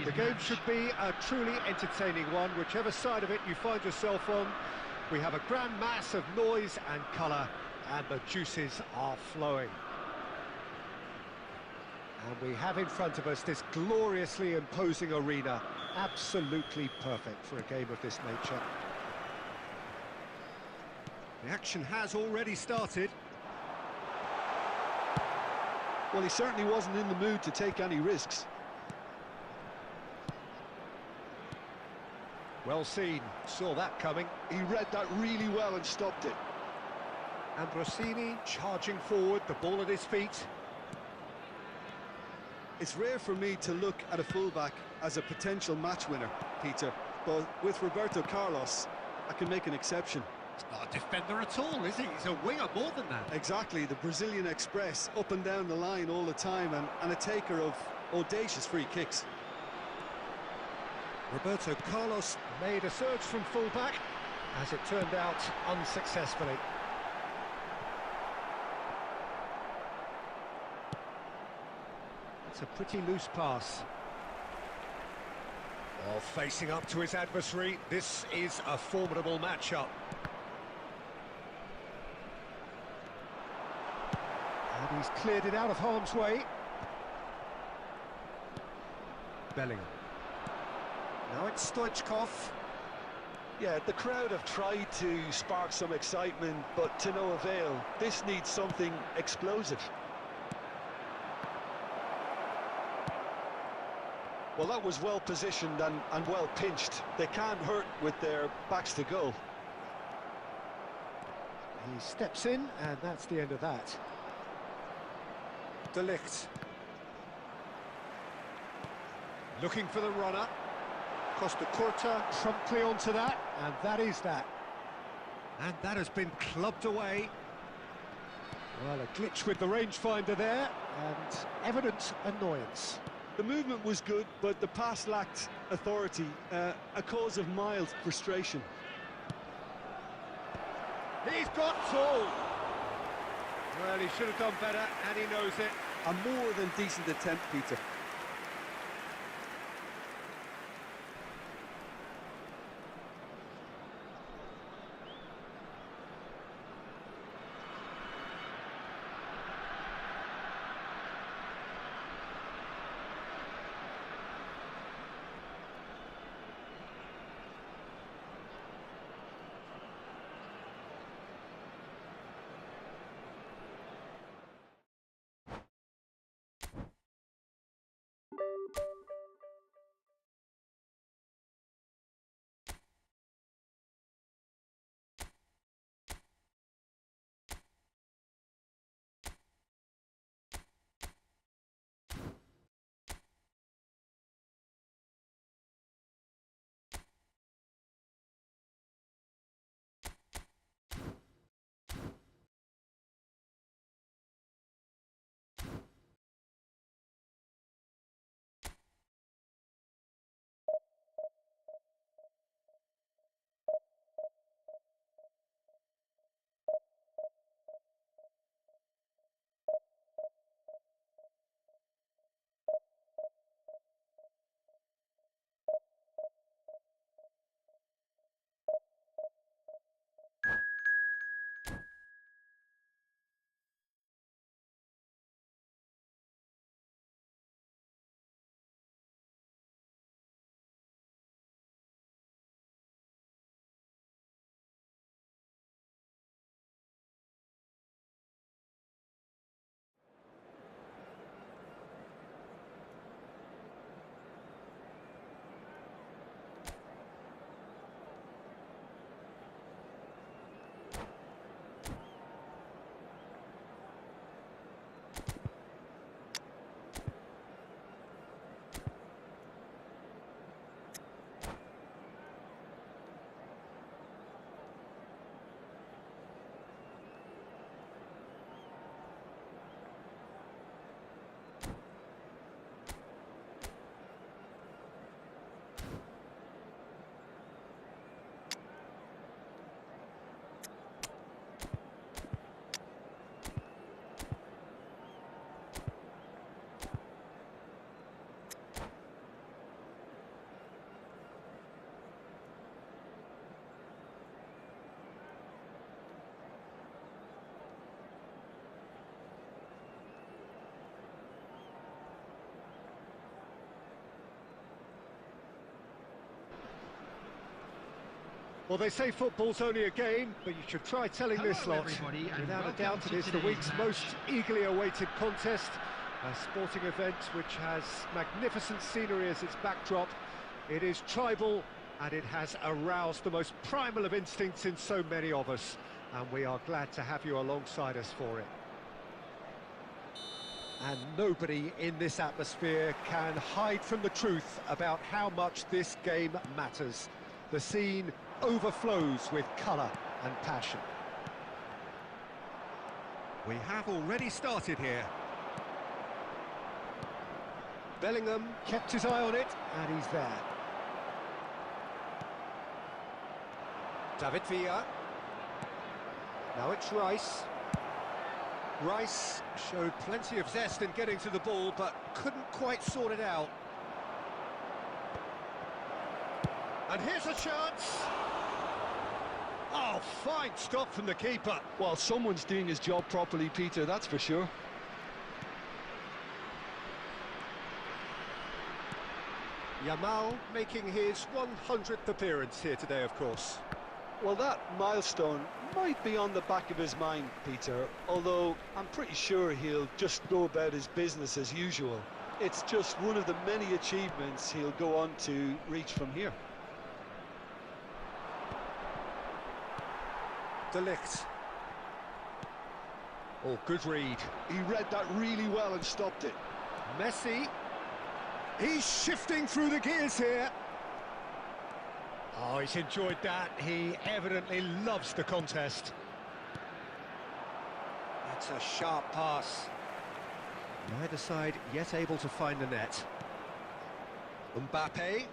The game should be a truly entertaining one, whichever side of it you find yourself on. We have a grand mass of noise and colour, and the juices are flowing. And we have in front of us this gloriously imposing arena, absolutely perfect for a game of this nature. The action has already started.
Well, he certainly wasn't in the mood to take any risks.
Well seen, saw that coming.
He read that really well and stopped it.
And Rossini charging forward, the ball at his feet.
It's rare for me to look at a fullback as a potential match winner, Peter, but with Roberto Carlos, I can make an exception.
He's not a defender at all, is he? He's a winger more than that.
Exactly, the Brazilian Express, up and down the line all the time, and a taker of audacious free kicks.
Roberto Carlos made a surge from fullback, as it turned out unsuccessfully. It's a pretty loose pass. Oh, facing up to his adversary, this is a formidable matchup. And he's cleared it out of harm's way. Bellingham. Now it's Stoichkov.
Yeah, the crowd have tried to spark some excitement, but to no avail. This needs something explosive. Well, that was well positioned and well pinched. They can't hurt with their backs to goal.
He steps in, and that's the end of that. De Ligt. Looking for the runner. Costa Curta promptly onto that, and that is that. And that has been clubbed away. Well, a glitch with the rangefinder there, and evident annoyance.
The movement was good, but the pass lacked authority, a cause of mild frustration.
He's got Tool. Well, he should have done better, and he knows it.
A more than decent attempt, Peter.
Well, they say football's only a game, but you should try telling this lot. Without a doubt, it is the week's most eagerly awaited contest, a sporting event which has magnificent scenery as its backdrop. It is tribal And it has aroused the most primal of instincts in so many of us, and we are glad to have you alongside us for it. And nobody in this atmosphere can hide from the truth about how much this game matters. The scene overflows with colour and passion. We have already started here. Bellingham kept his eye on it, and he's there. David Villa. Now it's Rice. Rice showed plenty of zest in getting to the ball, but couldn't quite sort it out. And here's a chance. Oh, fine stop from the keeper.
Well, someone's doing his job properly, Peter, that's for sure.
Yamal making his 100th appearance here today, of course.
Well, that milestone might be on the back of his mind, Peter, although I'm pretty sure he'll just go about his business as usual. It's just one of the many achievements he'll go on to reach from here.
De Ligt. Oh, good read.
He read that really well and stopped it.
Messi. He's shifting through the gears here. Oh, he's enjoyed that. He evidently loves the contest. That's a sharp pass. Neither side yet able to find the net. Mbappe.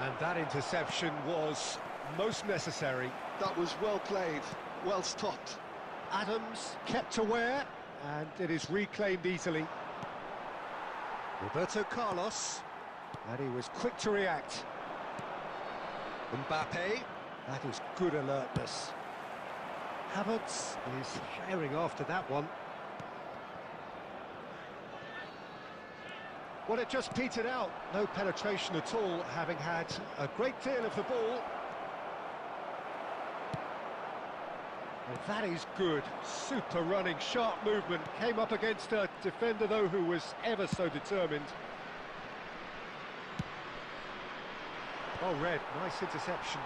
And that interception was most necessary.
That was well played, well stopped.
Adams kept aware, and it is reclaimed easily. Roberto Carlos, and he was quick to react. Mbappe, that is good alertness. Havertz is firing after that one. Well, it just petered out, no penetration at all, having had a great deal of the ball. Well, that is good, super running, sharp movement, came up against a defender though who was ever so determined. Oh, Red, nice interception.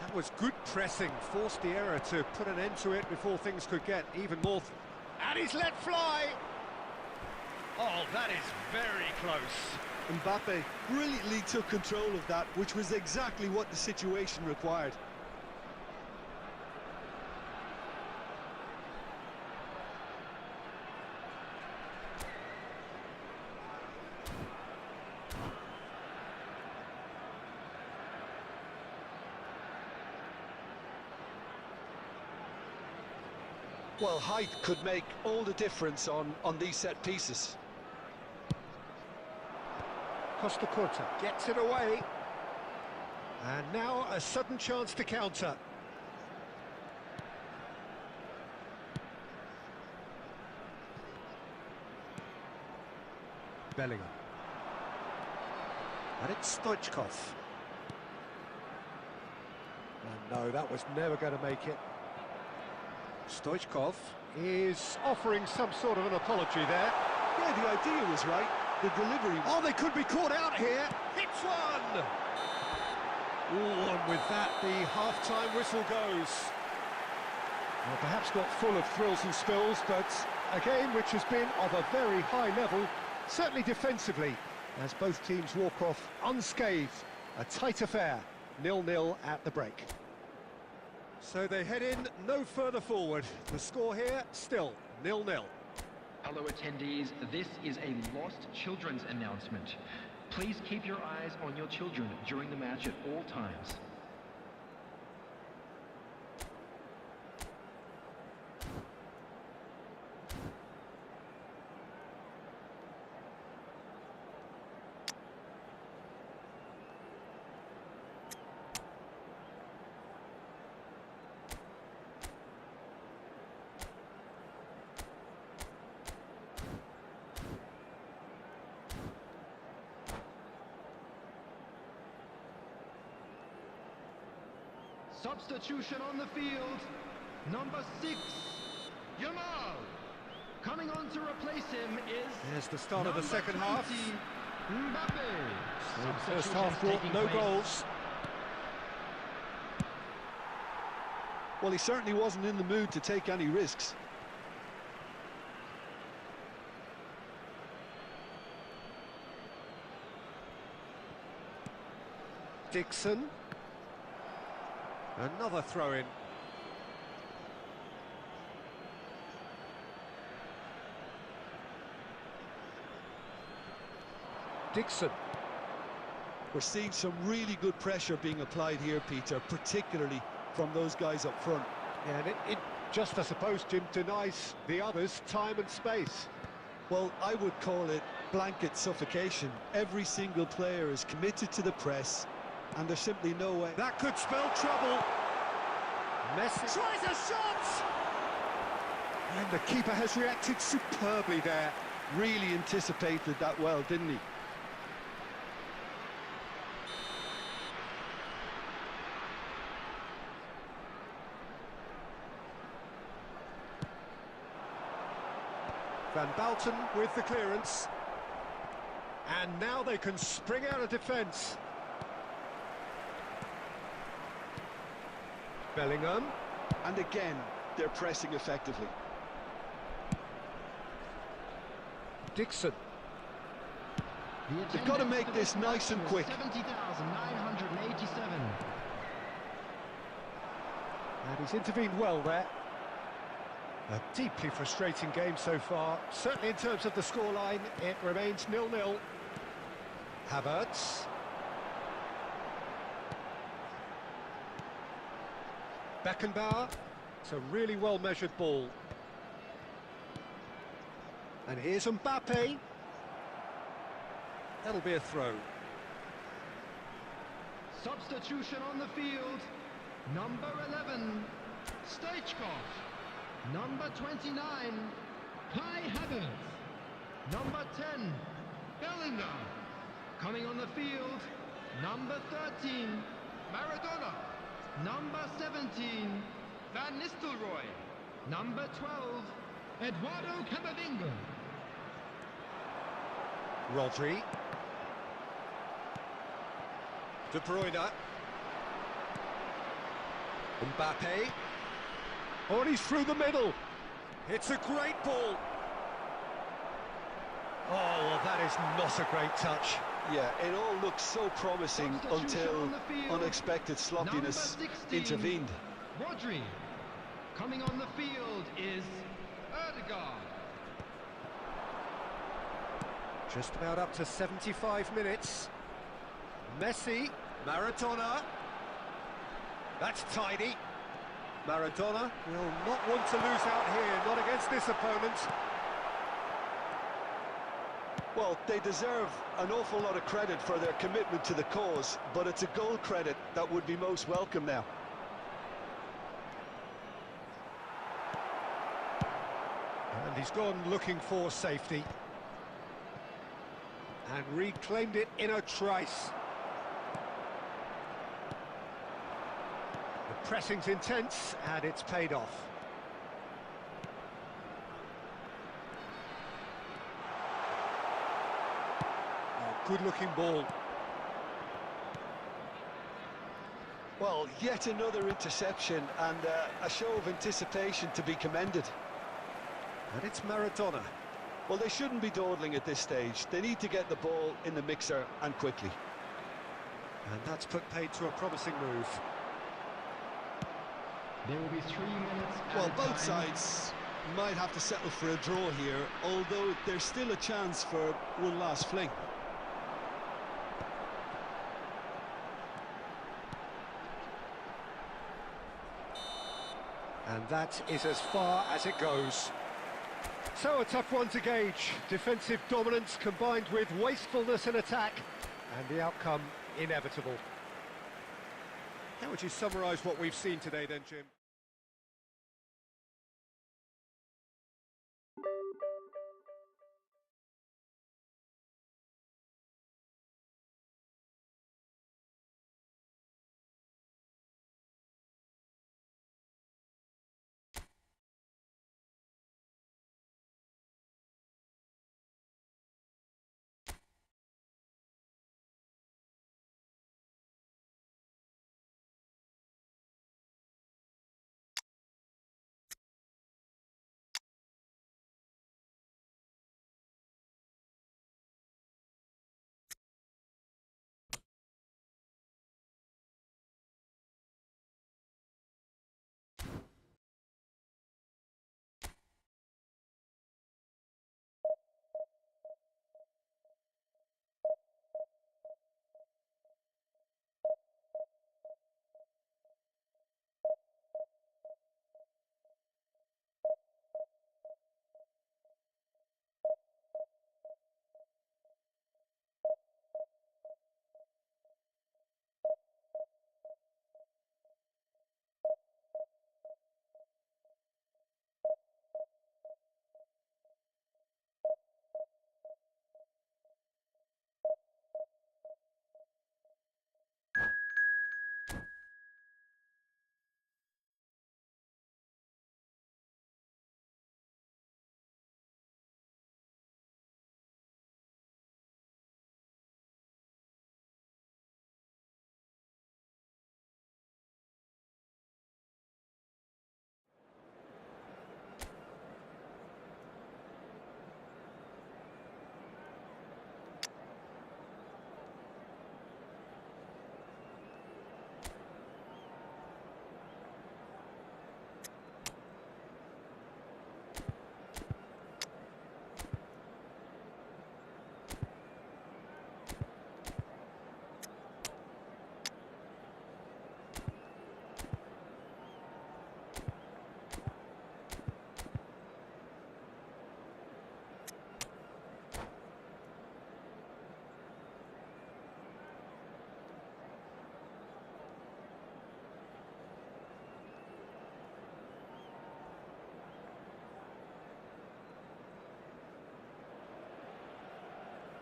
That was good pressing, forced the error to put an end to it before things could get even more... And he's let fly! Oh, that is very close.
Mbappe brilliantly took control of that, which was exactly what the situation required.
Well, height could make all the difference on these set pieces.
Costa Curta gets it away. And now a sudden chance to counter. Bellingham. And it's Stoichkov. And no, that was never going to make it. Stoichkov is offering some sort of an apology there.
Yeah, the idea was right. The delivery...
Oh, they could be caught out here. Hits one! Oh, and with that, the half-time whistle goes. Well, perhaps not full of thrills and spills, but a game which has been of a very high level, certainly defensively, as both teams walk off unscathed. A tight affair, 0-0 at the break. So they head in no further forward. The score here, still 0-0.
Hello attendees, this is a Lost Children's announcement. Please keep your eyes on your children during the match at all times.
Substitution on the field. Number 6, Yamal. Coming on to replace him is...
There's the start of the
number
second
20,
half.
Mbappe.
First half brought
Taking
no
place.
goals.
Well, he certainly wasn't in the mood to take any risks.
Dixon. Another throw-in. Dixon.
We're seeing some really good pressure being applied here, Peter, particularly from those guys up front.
Yeah, and it just, I suppose, Jim, denies the others time and space.
Well, I would call it blanket suffocation. Every single player is committed to the press, and there's simply no way.
That could spell trouble. Messi tries a shot! And the keeper has reacted superbly there.
Really anticipated that well, didn't he?
Van Balten with the clearance. And now they can spring out of defence. Bellingham.
And again, they're pressing effectively.
Dixon.
They've got to make this nice and quick.
70,987.
And he's intervened well there. A deeply frustrating game so far. Certainly in terms of the scoreline, it remains 0-0. Havertz. Beckenbauer. It's a really well-measured ball. And here's Mbappe. That'll be a throw.
Substitution on the field. Number 11, Stoichkov. Number 29, Kai Havertz. Number 10, Bellingham. Coming on the field, number 13, Maradona. Number 17, Van Nistelrooy. Number 12, Eduardo Camavinga.
Rodri. De Bruyne. Mbappe. Oh, and he's through the middle. It's a great ball. Oh, well, that is not a great touch.
Yeah, it all looked so promising until unexpected sloppiness intervened.
Rodri. Coming on the field is Ødegaard.
Just about up to 75 minutes. Messi, Maradona. That's tidy. Maradona will not want to lose out here, not against this opponent.
Well, they deserve an awful lot of credit for their commitment to the cause, but it's a goal credit that would be most welcome now.
And he's gone looking for safety. And reclaimed it in a trice. The pressing's intense, and it's paid off. Oh, good-looking ball.
Well, yet another interception and a show of anticipation to be commended.
And it's Maradona.
Well, they shouldn't be dawdling at this stage. They need to get the ball in the mixer and quickly.
And that's put paid to a promising move.
There will be 3 minutes at
Well,
a
both
time.
sides might have to settle for a draw here, although there's still a chance for one last fling.
And that is as far as it goes. So a tough one to gauge. Defensive dominance combined with wastefulness in attack, and the outcome inevitable. How would you summarise what we've seen today then, Jim?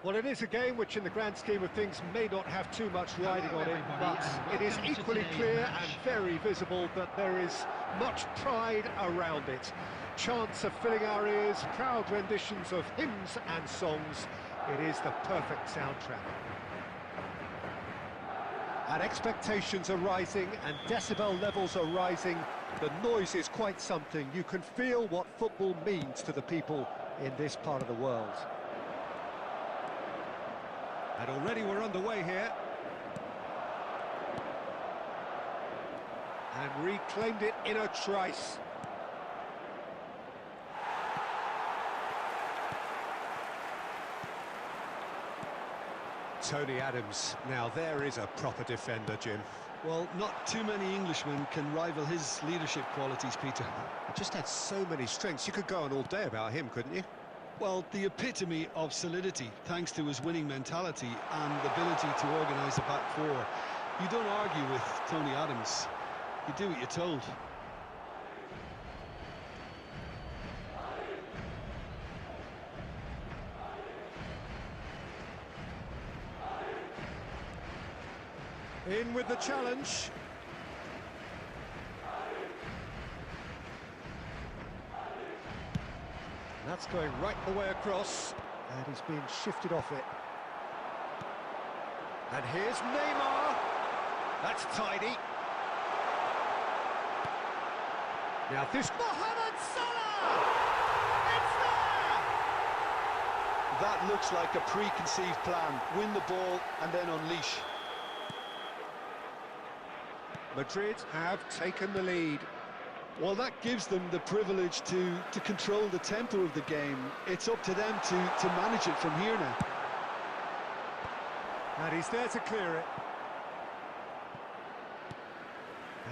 Well, it is a game which in the grand scheme of things may not have too much riding on it, but it is equally clear and very visible that there is much pride around it. Chants are filling our ears, proud renditions of hymns and songs. It is the perfect soundtrack. And expectations are rising and decibel levels are rising. The noise is quite something. You can feel what football means to the people in this part of the world. And already we're underway here. And reclaimed it in a trice. Tony Adams. Now there is a proper defender, Jim.
Well, not too many Englishmen can rival his leadership qualities, Peter.
He just had so many strengths. You could go on all day about him, couldn't you?
Well, the epitome of solidity, thanks to his winning mentality and the ability to organise a back four. You don't argue with Tony Adams. You do what you're told.
In with the challenge. That's going right the way across, and he's being shifted off it. And here's Neymar. That's tidy. Now this Mohamed Salah! It's there!
That looks like a preconceived plan. Win the ball and then unleash.
Madrid have taken the lead.
Well, that gives them the privilege to control the tempo of the game. It's up to them to manage it from here now.
And he's there to clear it.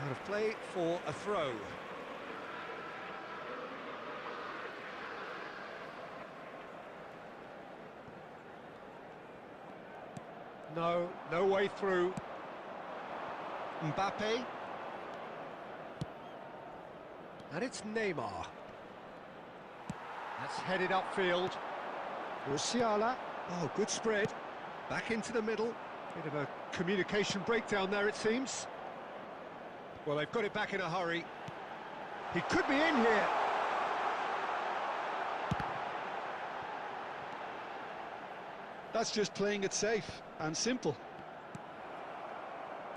Out of play for a throw. No way through. Mbappe. And it's Neymar. That's headed upfield. Musiala. Oh, good spread. Back into the middle. Bit of a communication breakdown there, it seems. Well, they've got it back in a hurry. He could be in here.
That's just playing it safe and simple.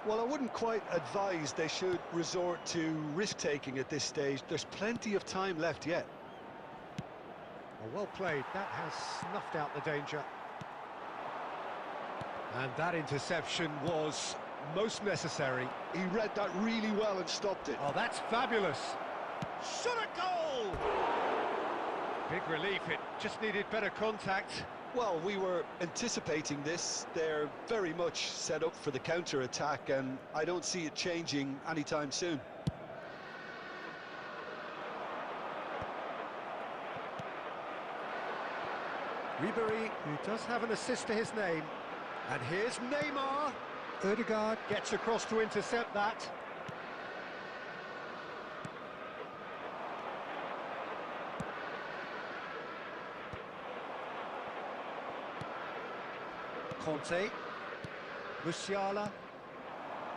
Well, I wouldn't quite advise they should resort to risk-taking at this stage. There's plenty of time left yet.
Well played. That has snuffed out the danger. And that interception was most necessary.
He read that really well and stopped it.
Oh, that's fabulous. Shot a goal! Big relief. It just needed better contact.
Well, we were anticipating this. They're very much set up for the counter-attack, and I don't see it changing anytime soon.
Ribery, who does have an assist to his name. And here's Neymar. Ødegaard gets across to intercept that. Conte, Musiala,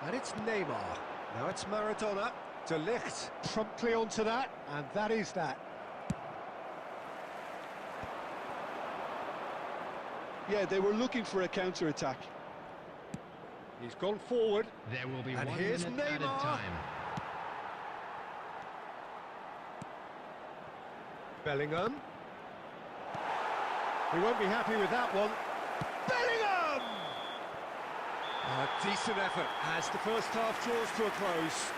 and it's Neymar. Now it's Maradona. De Ligt promptly onto that, and that is that.
Yeah, they were looking for a counter-attack.
He's gone forward.
There will be
and
1
here's
minute added
Neymar.
time.
Bellingham. He won't be happy with that one. Bellingham! A decent effort as the first half draws to a close.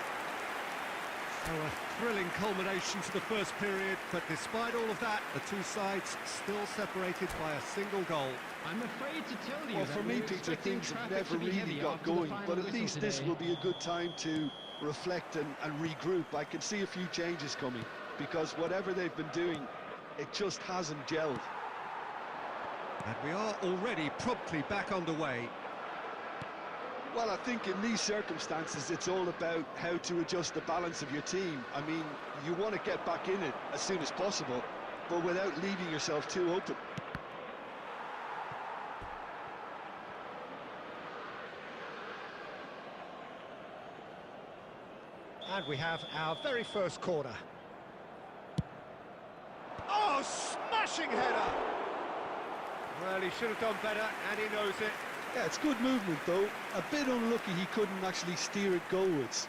So a thrilling culmination to the first period, but despite all of that, the two sides still separated by a single goal.
I'm afraid to tell you
Well,
that
for me,
we're
Peter,
expecting
things have
traffic
never
to be
really
heavy
got
after the
going,
final
but at
whistle
least this
today.
will be a good time to reflect and regroup. I can see a few changes coming, because whatever they've been doing, it just hasn't gelled.
And we are already promptly back underway.
Well, I think in these circumstances, it's all about how to adjust the balance of your team. I mean, you want to get back in it as soon as possible, but without leaving yourself too open.
And we have our very first corner. Oh, smashing header! Well, he should have done better, and he knows it.
Yeah, it's good movement though. A bit unlucky he couldn't actually steer it goalwards.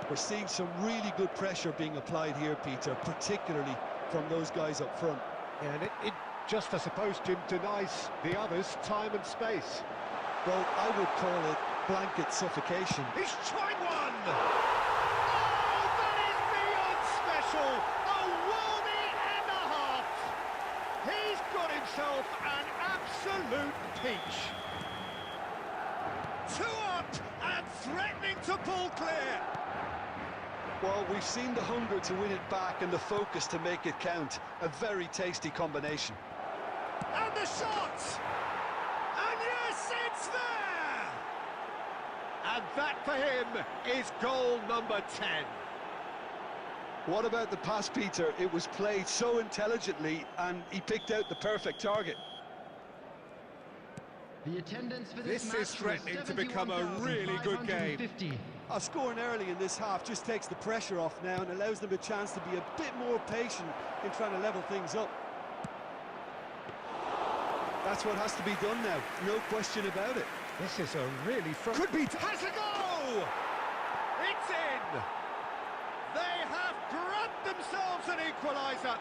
We're seeing some really good pressure being applied here, Peter, particularly from those guys up front.
Yeah, and it just, I suppose, Jim, denies the others time and space.
Well, I would call it blanket suffocation.
He's tried one! Oh, that is beyond special! A worldie and a half! He's got himself an absolute peach. 2 up and threatening to pull clear.
Well, we've seen the hunger to win it back and the focus to make it count. A very tasty combination.
And the shot! And yes, it's there! And that for him is goal number 10.
What about the pass, Peter? It was played so intelligently and he picked out the perfect target.
The attendance for
This
match
is threatening
was
to become a really good game.
71,550.
Scoring early in this half just takes the pressure off now and allows them a chance to be a bit more patient in trying to level things up. That's what has to be done now, no question about it.
This is a really could be has a go! It's in! They have grabbed themselves an equaliser.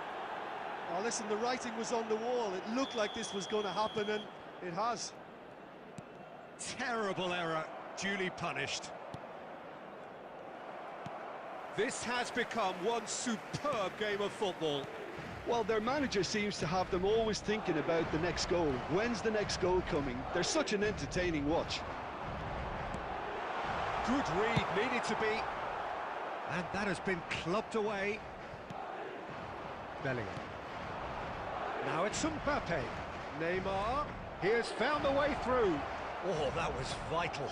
Oh, listen, the writing was on the wall. It looked like this was going to happen, and it has.
Terrible error, duly punished. This has become one superb game of football.
Well, their manager seems to have them always thinking about the next goal. When's the next goal coming? They're such an entertaining watch.
Good read, needed to be. And that has been clubbed away. Bellingham. Now it's Mbappe. Neymar. He has found a way through. Oh, that was vital.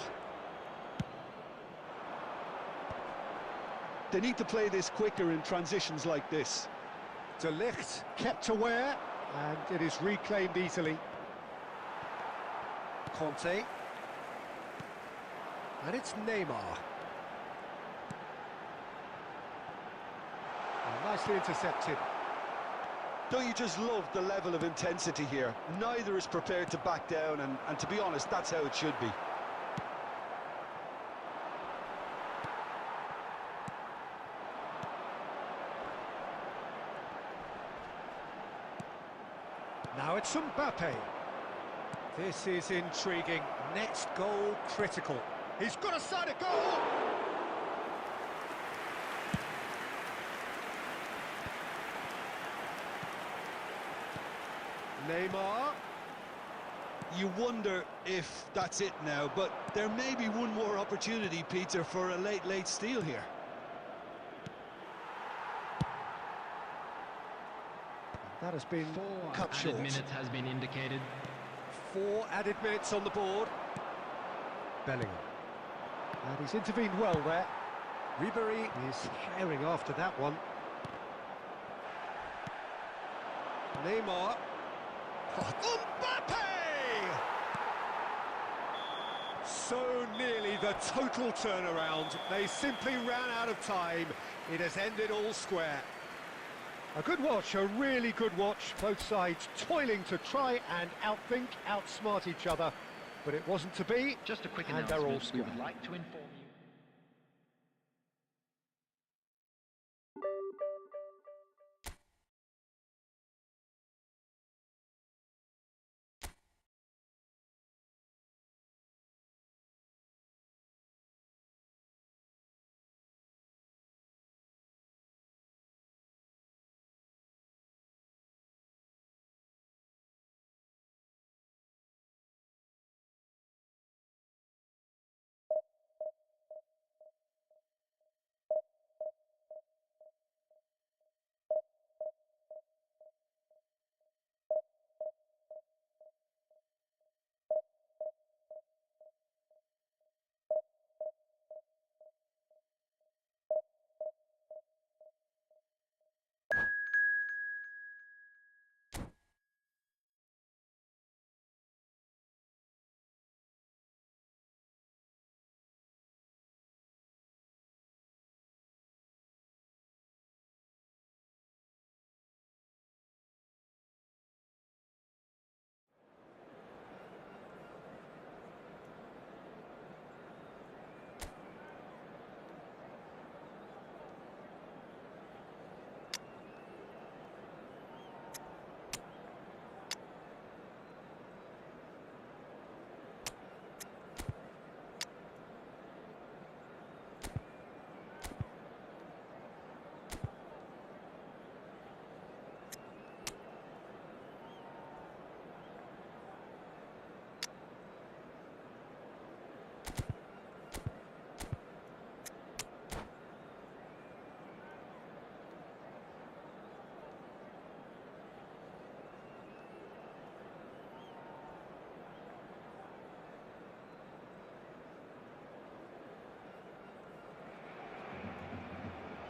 They need to play this quicker in transitions like this.
De Ligt kept aware, and it is reclaimed easily. Conte. And it's Neymar. And nicely intercepted.
Don't you just love the level of intensity here? Neither is prepared to back down, and to be honest, that's how it should be.
Now it's Mbappe. This is intriguing. Next goal critical. He's got a side of goal! Neymar.
You wonder if that's it now, but there may be one more opportunity, Peter, for a late steal here.
That has been cut
Added
short.
minutes has been indicated.
4 added minutes on the board. Bellingham. And he's intervened well there. Ribery is herring after that one. Neymar. Oh, Mbappe! So nearly the total turnaround. They simply ran out of time. It has ended all square. A good watch, a really good watch. Both sides toiling to try and outthink, outsmart each other. But it wasn't to be,
Just a quick
and they're all
announcement. We
square.
would like to inform you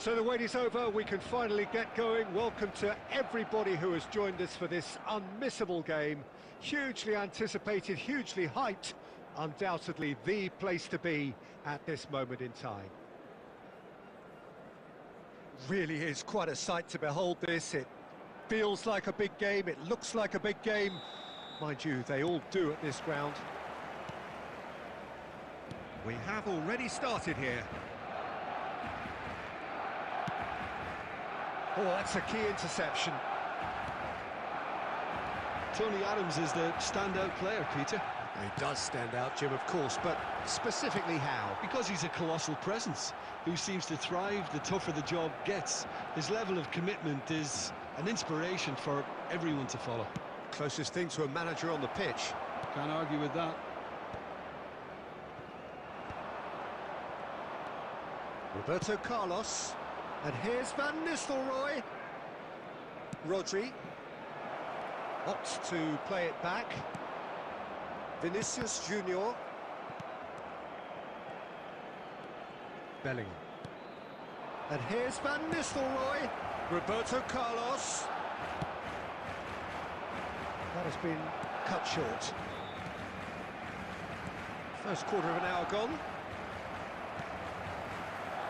So the wait is over, we can finally get going. Welcome to everybody who has joined us for this unmissable game. Hugely anticipated, hugely hyped, undoubtedly the place to be at this moment in time. Really is quite a sight to behold this. It feels like a big game, it looks like a big game. Mind you, they all do at this ground. We have already started here. Oh, that's a key interception.
Tony Adams is the standout player, Peter.
He does stand out, Jim, of course, but specifically how?
Because he's a colossal presence who seems to thrive the tougher the job gets. His level of commitment is an inspiration for everyone to follow.
Closest thing to a manager on the pitch.
Can't argue with that.
Roberto Carlos. And here's Van Nistelrooy. Rodri opts to play it back. Vinicius Junior. Bellingham. And here's Van Nistelrooy. Roberto Carlos. That has been cut short. First quarter of an hour gone.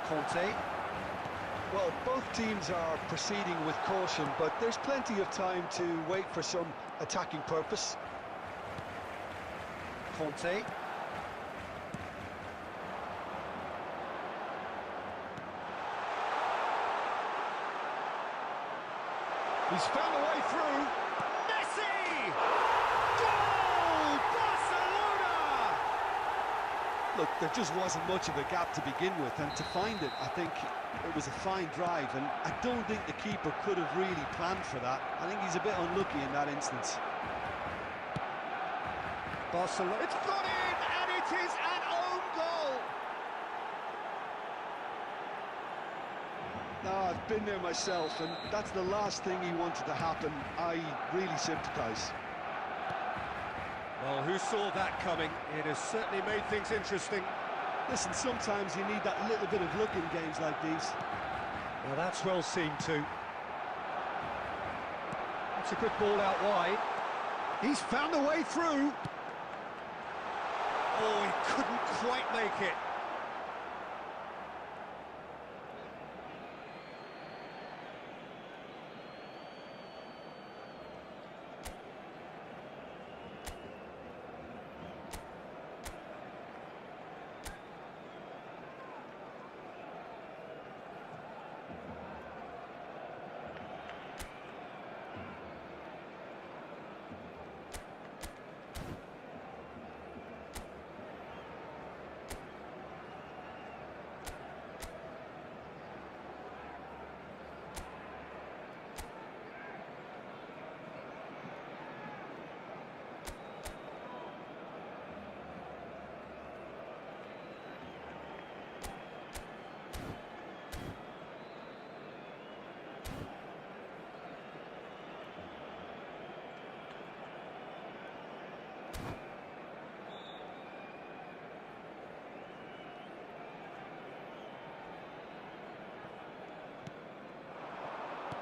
Conte.
Well, both teams are proceeding with caution, but there's plenty of time to wait for some attacking purpose.
Conte. He's found a way through. Messi! Goal! Barcelona!
Look, there just wasn't much of a gap to begin with, and to find it, I think it was a fine drive, and I don't think the keeper could have really planned for that. I think he's a bit unlucky in that instance.
Barcelona. It's gone in, and it is an own goal.
No, I've been there myself, and that's the last thing he wanted to happen. I really sympathise.
Well, who saw that coming? It has certainly made things interesting.
Listen, sometimes you need that little bit of luck in games like these.
Well, that's well seen too. That's a good ball out wide. He's found a way through. Oh, he couldn't quite make it.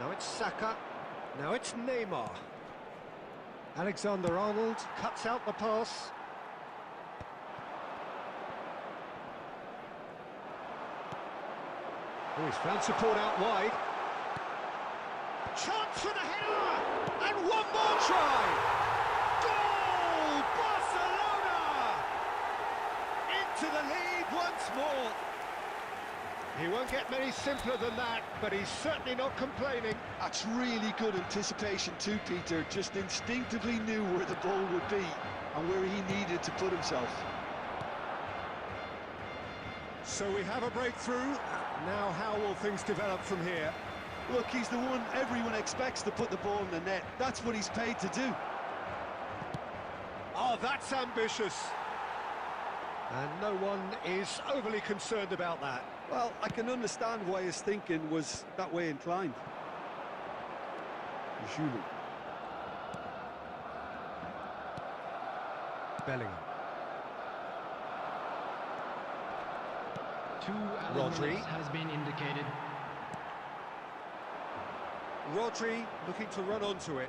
Now it's Saka. Now it's Neymar. Alexander-Arnold cuts out the pass. Oh, he's found support out wide. Chance for the header! And one more try! Goal! Barcelona! Into the lead once more. He won't get many simpler than that, but he's certainly not complaining.
That's really good anticipation too, Peter. Just instinctively knew where the ball would be and where he needed to put himself.
So we have a breakthrough. Now how will things develop from here?
Look, he's the one everyone expects to put the ball in the net. That's what he's paid to do.
Oh, that's ambitious. And no one is overly concerned about that.
Well, I can understand why his thinking was that way inclined.
Jules. Bellingham.
Two
Rodri.
minutes has been indicated.
Rodri looking to run onto it.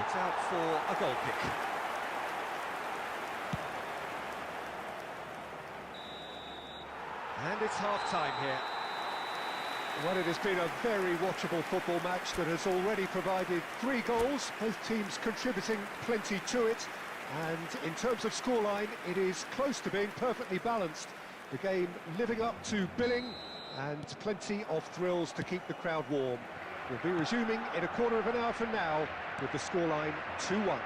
It's out for a goal kick. And it's half-time here. Well, it has been a very watchable football match that has already provided 3 goals, both teams contributing plenty to it. And in terms of scoreline, it is close to being perfectly balanced. The game living up to billing and plenty of thrills to keep the crowd warm. We'll be resuming in a quarter of an hour from now with the scoreline 2-1.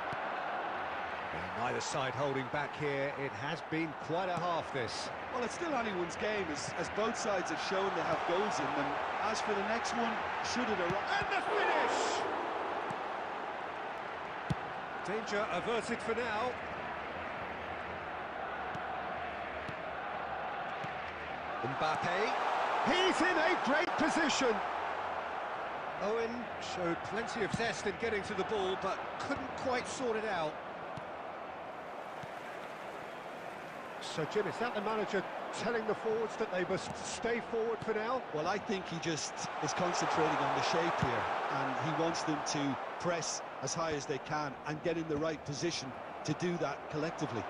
Neither side holding back here. It has been quite a half, this.
Well, it's still anyone's game, as both sides have shown they have goals in them. As for the next one, should it arrive?
And the finish! Danger averted for now. Mbappe. He's in a great position. Owen showed plenty of zest in getting to the ball, but couldn't quite sort it out. So, Jim, is that the manager telling the forwards that they must stay forward for now?
Well, I think he just is concentrating on the shape here, and he wants them to press as high as they can and get in the right position to do that collectively.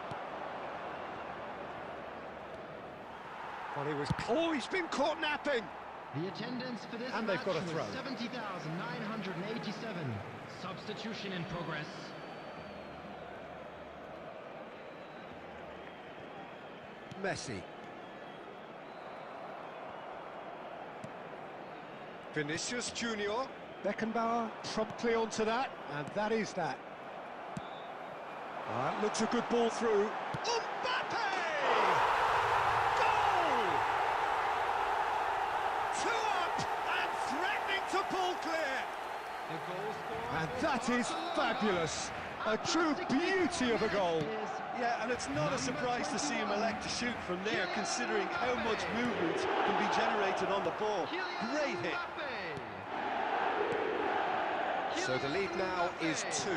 Well, he's been caught napping!
The attendance for this
And
match
they've got a throw.
was 70,987. Substitution in progress.
Messi. Vinicius Junior. Beckenbauer promptly onto that, and that is that. That looks a good ball through. Mbappe! Goal! 2 up and threatening to pull clear.
The goal scorer
And that is fabulous. A true beauty of a goal.
Yeah, and it's not a surprise to see him elect to shoot from there, considering how much movement can be generated on the ball. Great hit.
So the lead now is 2.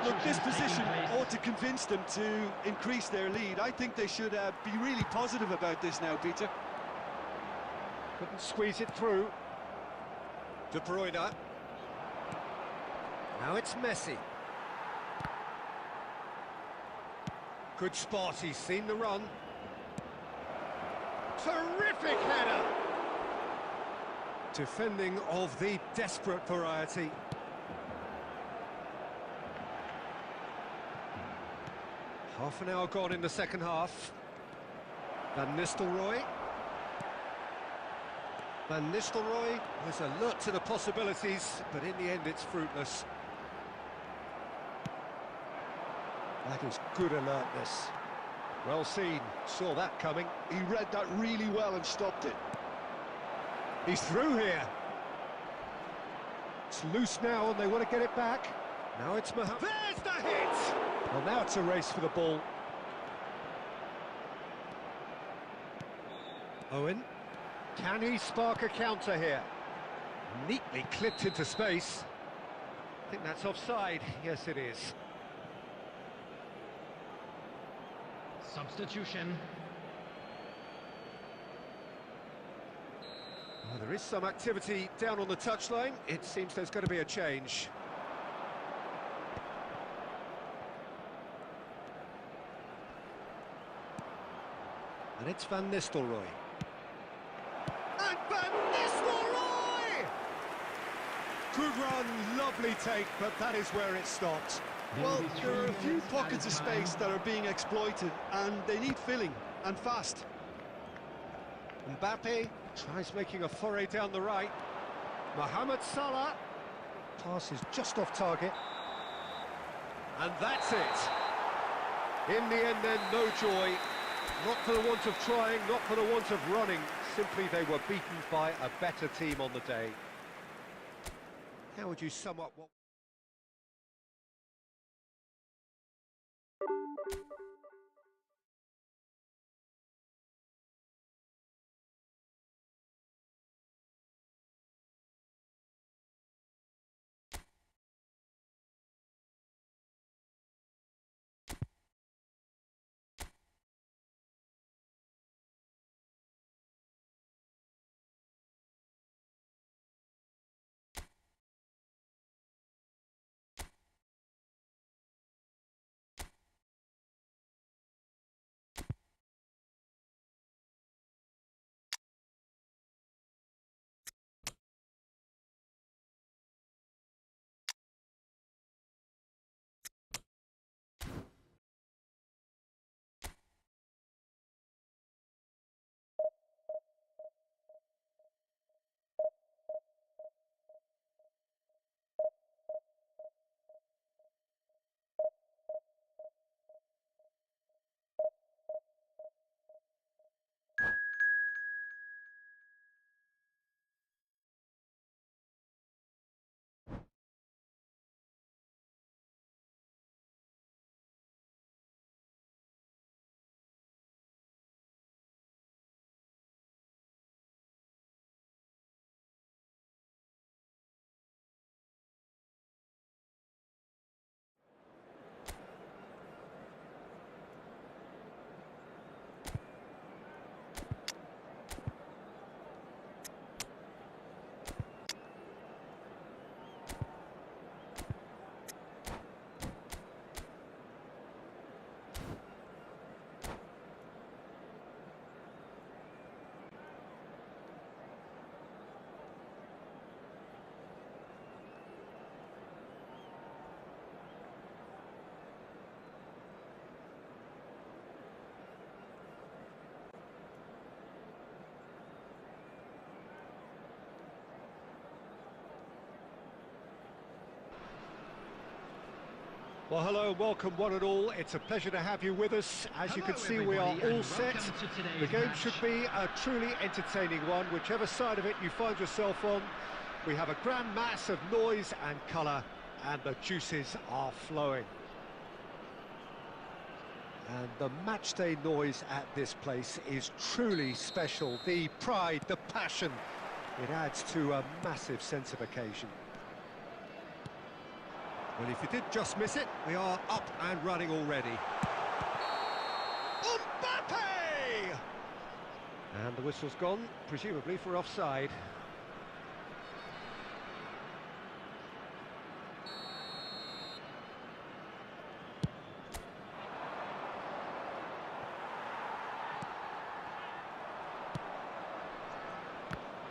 Look, this position ought to convince them to increase their lead. I think they should be really positive about this now, Peter.
Couldn't squeeze it through. De Bruyne. Now it's Messi. Good spot, he's seen the run. Terrific header! Defending of the desperate variety. Half an hour gone in the second half. Van Nistelrooy. Van Nistelrooy was alert to the possibilities, but in the end it's fruitless. That is good alertness. Well seen, saw that coming.
He read that really well and stopped it.
He's through here. It's loose now and they want to get it back. Now it's Mohamed. There's the hit! Well, now it's a race for the ball. Owen. Can he spark a counter here? Neatly clipped into space. I think that's offside. Yes, it is.
Substitution.
Well, there is some activity down on the touchline. It seems there's going to be a change. And it's Van Nistelrooy. And Van Nistelrooy! Good run, lovely take, but that is where it stopped.
Well, there are a few pockets of space that are being exploited, and they need filling, and fast.
Mbappe tries making a foray down the right. Mohamed Salah. Pass is just off target. And that's it. In the end then, no joy. Not for the want of trying, not for the want of running. Simply they were beaten by a better team on the day. How would you sum up what... Well, hello and welcome one and all. It's a pleasure to have you with us. As you can see, we are all set. The game should be a truly entertaining one, whichever side of it you find yourself on. We have a grand mass of noise and colour, and the juices are flowing. And the matchday noise at this place is truly special. The pride, the passion, it adds to a massive sense of occasion. Well, if you did just miss it, we are up and running already. Mbappe! And the whistle's gone, presumably for offside.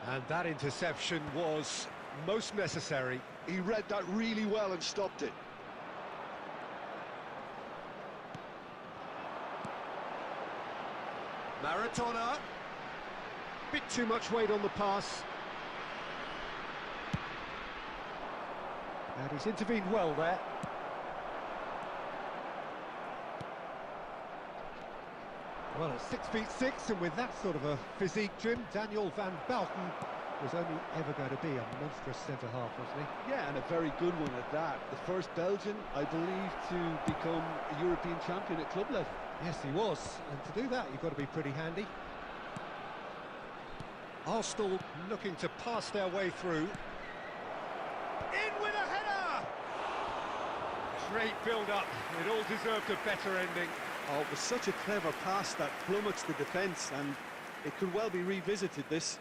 And that interception was most necessary.
He read that really well and stopped it.
Maradona. Bit too much weight on the pass. And he's intervened well there. Well, at 6'6", and with that sort of a physique, Jim, Daniel van Belten was only ever going to be a monstrous centre-half, wasn't he?
Yeah, and a very good one at that. The first Belgian, I believe, to become a European champion at club level.
Yes, he was, and to do that, you've got to be pretty handy. Arsenal looking to pass their way through. In with a header! Great build-up. It all deserved a better ending.
Oh, it was such a clever pass that flummoxed the defence, and it could well be revisited, this.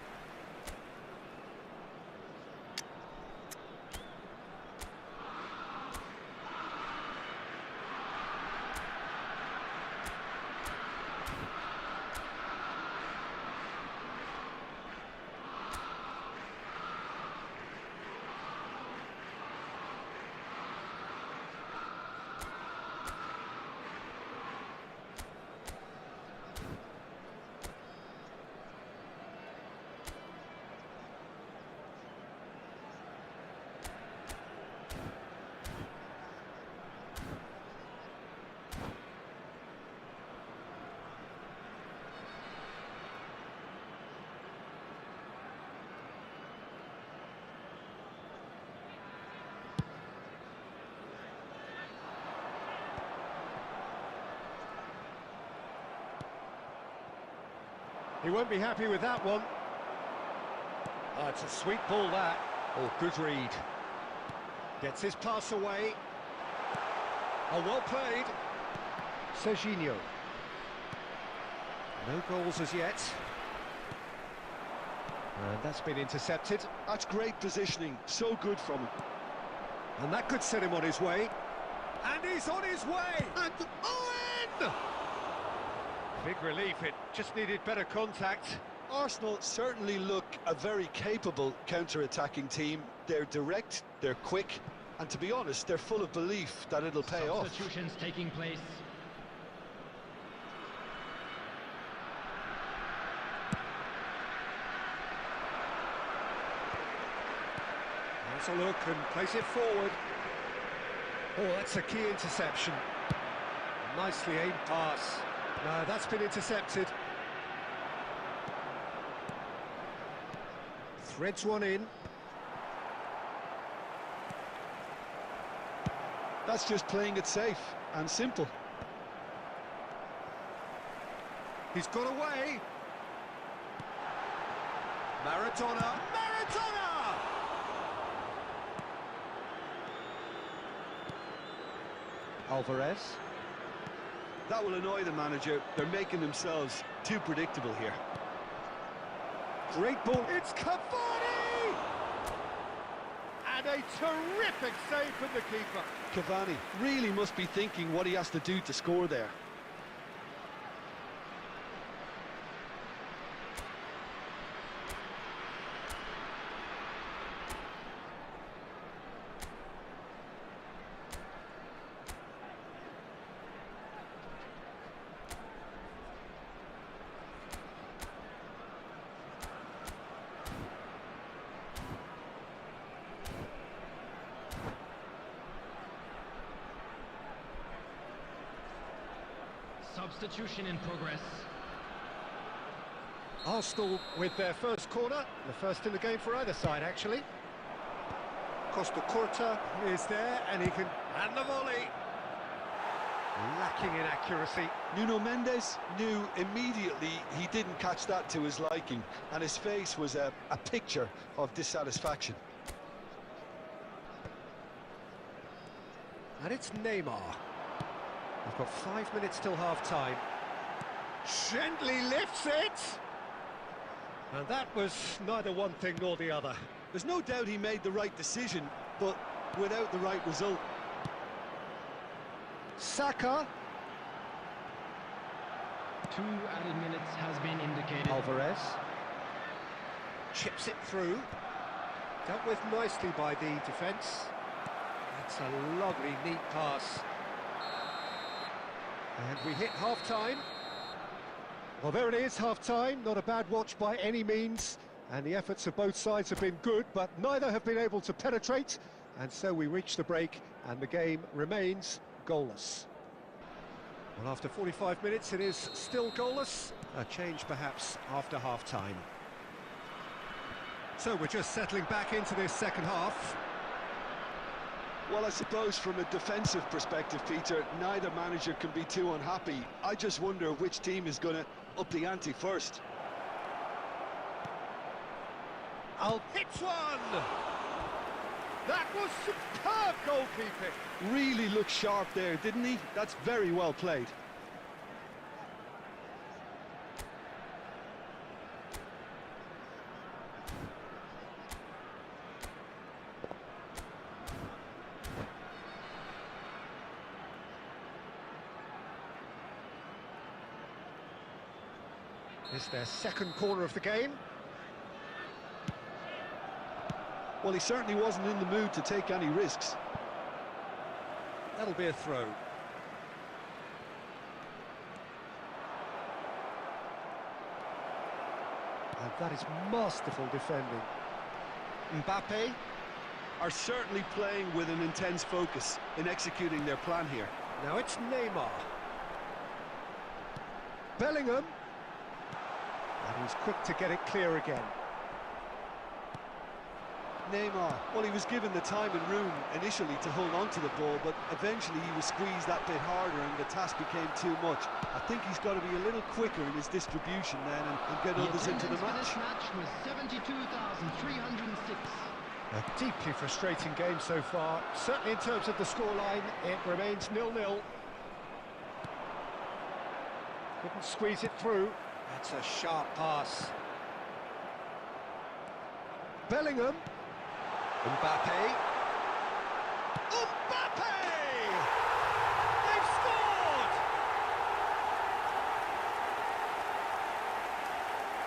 He won't be happy with that one. Oh, it's a sweet ball, that. Oh, good read. Gets his pass away. Oh, well played. Serginho. No goals as yet. And that's been intercepted.
That's great positioning, so good from him.
And that could set him on his way. And he's on his way! And Owen! Big relief, it just needed better contact.
Arsenal certainly look a very capable counter-attacking team. They're direct, they're quick, and to be honest, they're full of belief that it'll pay off.
Substitutions taking place.
Has a look and place it forward. Oh, that's a key interception. Nicely aimed pass. No, that's been intercepted. Threads one in.
That's just playing it safe and simple.
He's got away. Maradona. Maradona! Alvarez.
That will annoy the manager. They're making themselves too predictable here.
Great ball. It's Cavani! And a terrific save from the keeper.
Cavani really must be thinking what he has to do to score there.
Substitution in progress.
Arsenal with their first corner, the first in the game for either side, actually. Costa Curta is there, and he can... And the volley! Lacking in accuracy.
Nuno Mendes knew immediately he didn't catch that to his liking, and his face was a picture of dissatisfaction.
And it's Neymar. We've got 5 minutes till half-time. Gently lifts it! And that was neither one thing nor the other.
There's no doubt he made the right decision, but without the right result.
Saka.
2 added minutes has been indicated.
Alvarez. Chips it through. Dealt with nicely by the defence. That's a lovely, neat pass. And we hit half-time. Well, there it is, half-time. Not a bad watch by any means. And the efforts of both sides have been good, but neither have been able to penetrate. And so we reach the break, and the game remains goalless. Well, after 45 minutes, it is still goalless. A change, perhaps, after half-time. So we're just settling back into this second half.
Well, I suppose from a defensive perspective, Peter, neither manager can be too unhappy. I just wonder which team is going to up the ante first.
Hits one! That was superb goalkeeping!
Really looked sharp there, didn't he? That's very well played.
It's their second corner of the game.
Well, he certainly wasn't in the mood to take any risks.
That'll be a throw. And that is masterful defending. Mbappe.
Are certainly playing with an intense focus in executing their plan here.
Now it's Neymar. Bellingham. And he's quick to get it clear again.
Neymar, well, he was given the time and room initially to hold on to the ball, but eventually he was squeezed that bit harder and the task became too much. I think he's got to be a little quicker in his distribution then and get others into the match.
This match was 72,306.
A deeply frustrating game so far. Certainly in terms of the scoreline, it remains 0-0. Couldn't squeeze it through. That's a sharp pass. Bellingham. Mbappe. Mbappe! They've scored!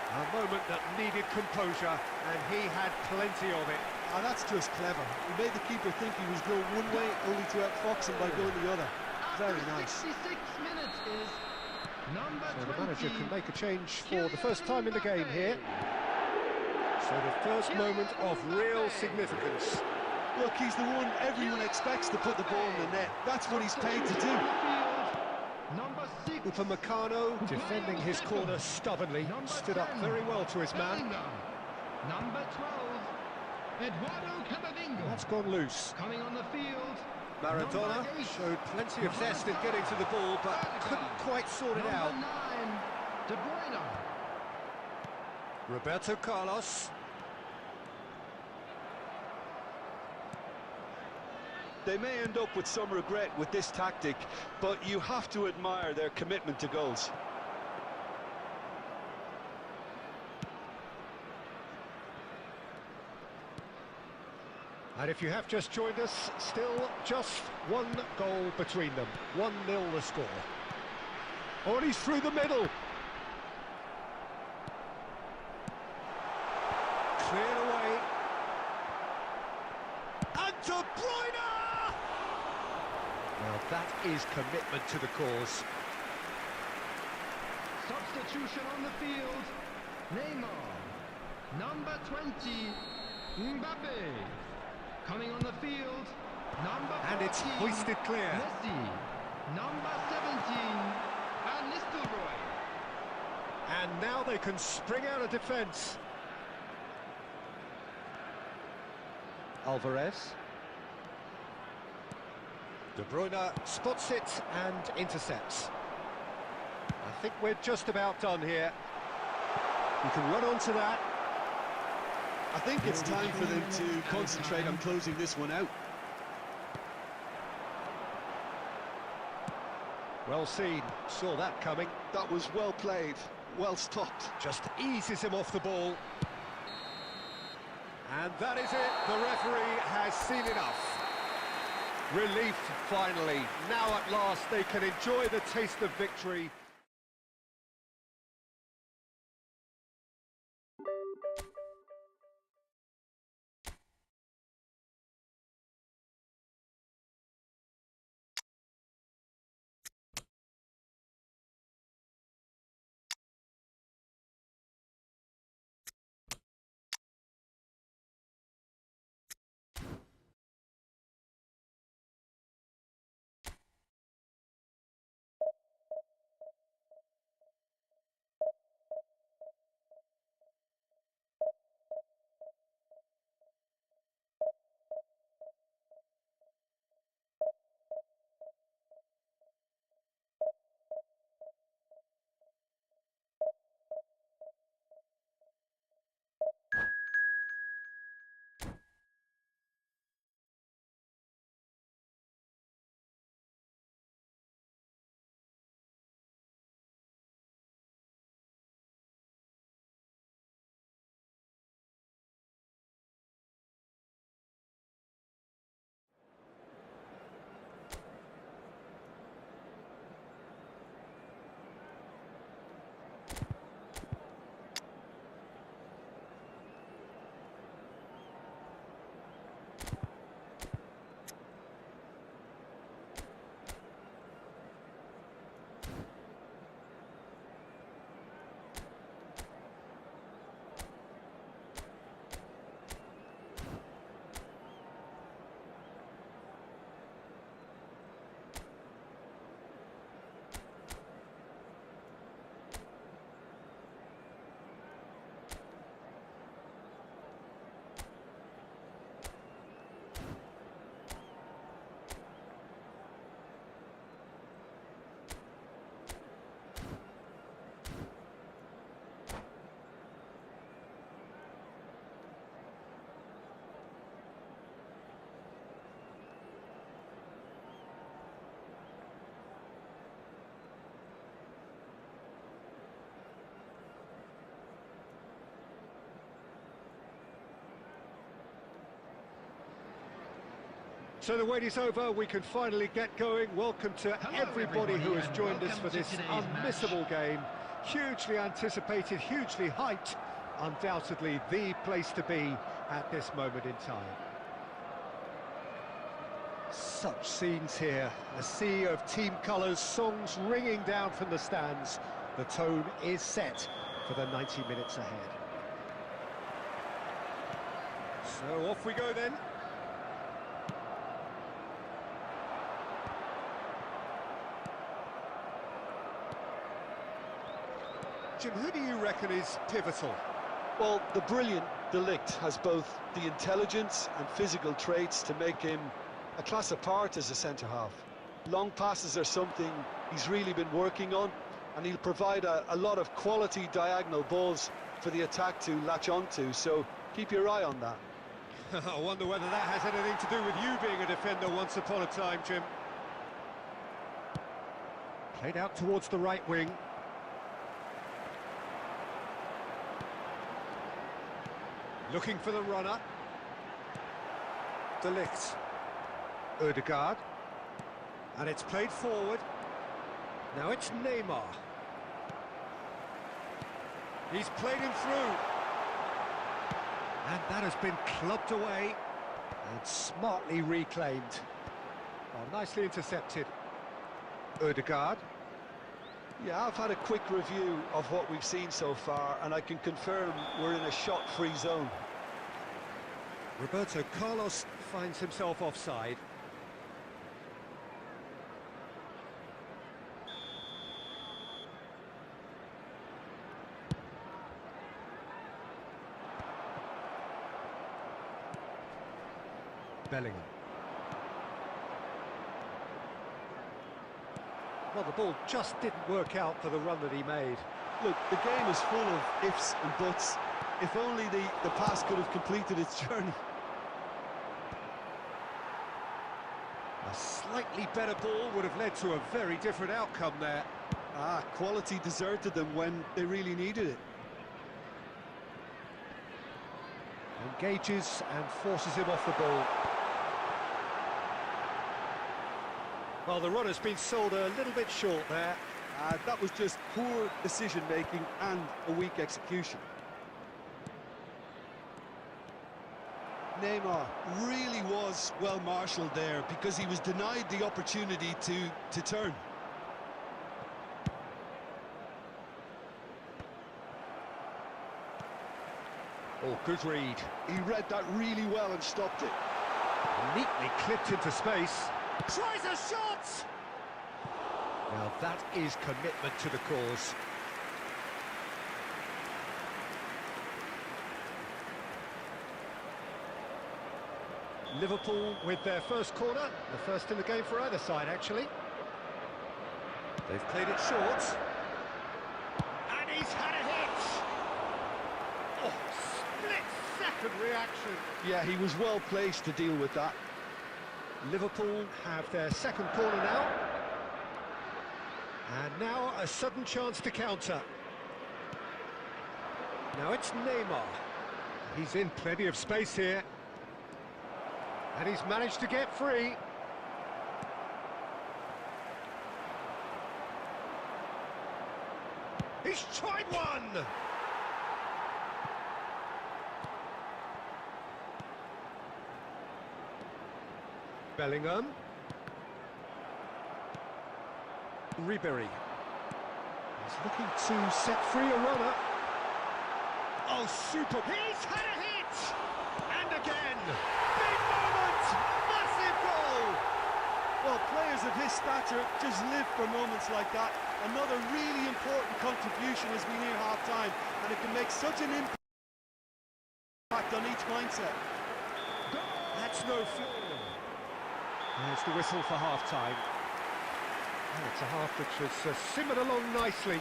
A moment that needed composure, and he had plenty of it.
Ah, that's just clever. He made the keeper think he was going one way, only to outfox him by going the other. Very nice.
66 minutes is number
So
20.
the manager can make a change for the first time in the game here. So the first moment of real significance.
Look, he's the one everyone expects to put the ball in the net. That's what he's paid to do.
Number 6.
Upamecano defending his corner stubbornly. Stood up very well to his man.
Number 12. Eduardo Camavinga.
That's gone loose.
Coming on the field.
Maradona
Number 8.
showed plenty of zest in getting to the ball, but couldn't quite sort it out.
Number 9. De Bruyne.
Roberto Carlos.
They may end up with some regret with this tactic, but you have to admire their commitment to goals.
And if you have just joined us, still just one goal between them. 1-0 the score. Oh, and he's through the middle. Cleared away. And De Bruyne! Now that is commitment to the cause.
Substitution on the field. Neymar. Number 20. Mbappe. Coming on the field. Number 14.
And it's hoisted clear.
Messi. Number 17. Van Nistelrooy.
And now they can spring out of defence. Alvarez. De Bruyne spots it and intercepts. I think we're just about done here. You can run onto that.
I think it's time for them to concentrate on closing this one out.
Well seen, saw that coming.
That was well played, well stopped.
Just eases him off the ball. And that is it, the referee has seen enough. Relief, finally. Now at last they can enjoy the taste of victory. So the wait is over, we can finally get going. Welcome to everybody who has joined us for this unmissable game. Hugely anticipated, hugely hyped. Undoubtedly the place to be at this moment in time. Such scenes here, a sea of team colours, songs ringing down from the stands. The tone is set for the 90 minutes ahead. So off we go then. Jim, who do you reckon is pivotal?
Well, the brilliant De Ligt has both the intelligence and physical traits to make him a class apart as a centre-half. Long passes are something he's really been working on, and he'll provide a lot of quality diagonal balls for the attack to latch onto, so keep your eye on that.
I wonder whether that has anything to do with you being a defender once upon a time, Jim. Played out towards the right wing. Looking for the runner. De Ligt. Ødegaard. And it's played forward. Now it's Neymar. He's played him through. And that has been clubbed away and smartly reclaimed. Oh, nicely intercepted. Ødegaard.
Yeah, I've had a quick review of what we've seen so far, and I can confirm we're in a shot-free zone.
Roberto Carlos finds himself offside. Bellingham. Well, the ball just didn't work out for the run that he made.
Look, the game is full of ifs and buts. If only the pass could have completed its journey.
A slightly better ball would have led to a very different outcome there.
Quality deserted them when they really needed it.
Engages and forces him off the ball. Well, the run has been sold a little bit short there.
That was just poor decision-making and a weak execution. Neymar really was well marshalled there because he was denied the opportunity to turn.
Oh, good read.
He read that really well and stopped it.
Neatly clipped into space. Tries a shot! Now that is commitment to the cause. Liverpool with their first corner, the first in the game for either side, actually. They've played it short. And he's had a hit! Oh, split-second reaction.
Yeah, he was well placed to deal with that.
Liverpool have their second corner now. And now a sudden chance to counter. Now it's Neymar. He's in plenty of space here. And he's managed to get free. He's tried one! Bellingham. Ribery. He's looking to set free a runner. Oh, super! He's had a hit! And again! Big moment! Massive goal!
Well, players of his stature just live for moments like that. Another really important contribution as we near half-time, and it can make such an impact on each mindset.
That's no foul. There's the whistle for half-time. And it's a half which has simmered along nicely,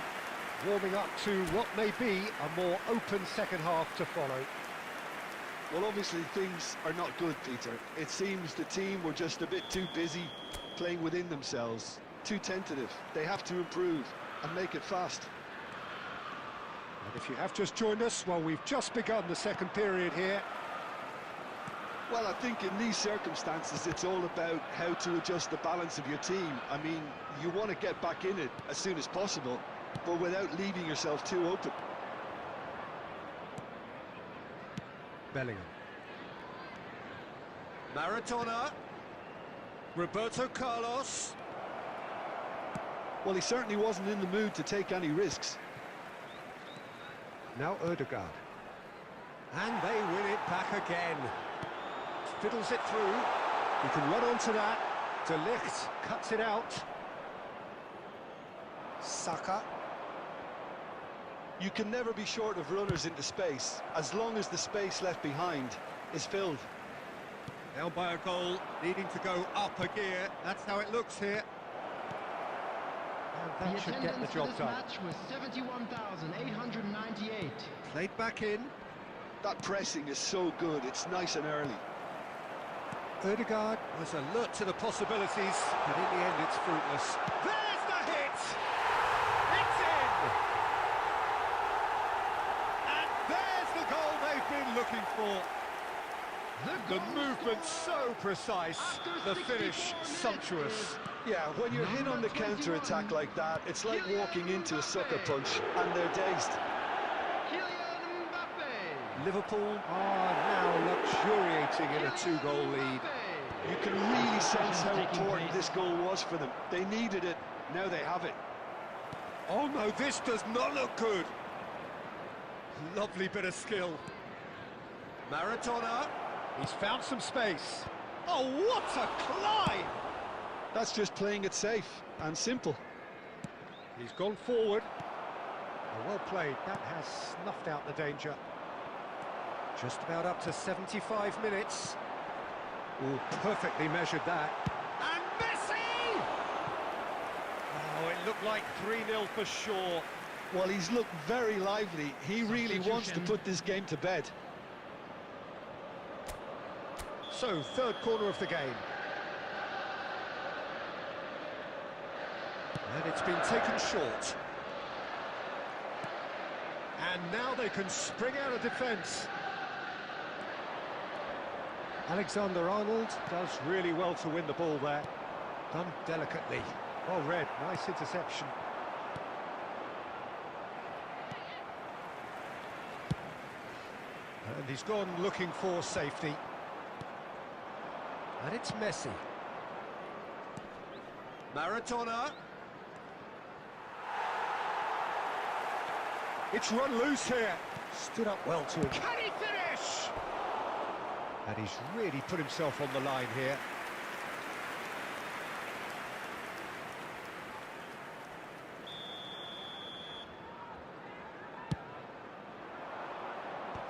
warming up to what may be a more open second half to follow.
Well, obviously things are not good, Peter. It seems the team were just a bit too busy playing within themselves, too tentative. They have to improve and make it fast.
And if you have just joined us, well, we've just begun the second period here.
Well, I think in these circumstances, it's all about how to adjust the balance of your team. I mean, you want to get back in it as soon as possible, but without leaving yourself too open.
Bellingham. Maradona. Roberto Carlos.
Well, he certainly wasn't in the mood to take any risks.
Now Ødegaard. And they win it back again. Fiddles it through. He can run onto that. De Ligt cuts it out. Saka.
You can never be short of runners into space, as long as the space left behind is filled.
Down by a goal, needing to go up a gear. That's how it looks here. And that should get the job done.
Match was 71,898.
Played back in.
That pressing is so good, it's nice and early.
Ødegaard was alert to the possibilities, but in the end it's fruitless. There's the hit! It's in! And there's the goal they've been looking for. The movement so precise, the finish sumptuous.
Yeah, when you're hit on the counter-attack like that, it's like walking into a sucker punch, and they're dazed.
Liverpool are now luxuriating in a two-goal lead.
You can really sense how important this goal was for them. They needed it, now they have it.
Oh no, this does not look good. Lovely bit of skill. Maradona, he's found some space. Oh, what a climb!
That's just playing it safe and simple.
He's gone forward. Oh, well played, that has snuffed out the danger. Just about up to 75 minutes. Oh, perfectly measured that. And Messi! Oh, it looked like 3-0 for sure.
Well, he's looked very lively. He really wants to put this game to bed.
So, third corner of the game. And it's been taken short. And now they can spring out of defence. Alexander-Arnold does really well to win the ball there. Done delicately. Well read, nice interception. And he's gone looking for safety. And it's Messi. Maradona. It's run loose here. Stood up well to him. Can he finish? And he's really put himself on the line here.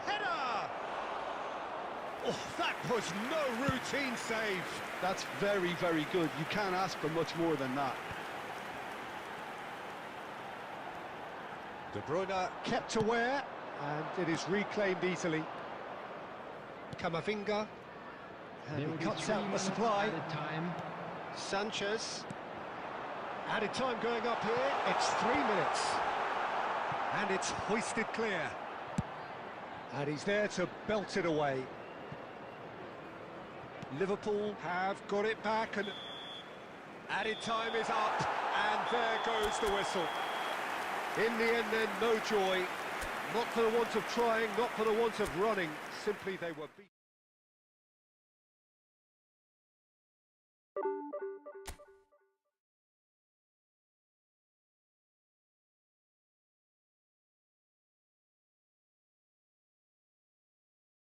Header! Oh, that was no routine save.
That's very, very good. You can't ask for much more than that.
De Bruyne kept aware, and it is reclaimed easily. Camavinga, and he cuts out the supply.
Time.
Sanchez. Added time going up here, it's 3 minutes. And it's hoisted clear. And he's there to belt it away. Liverpool have got it back, and added time is up, and there goes the whistle. In the end then, no joy. Not for the want of trying, not for the want of running, simply they were beaten.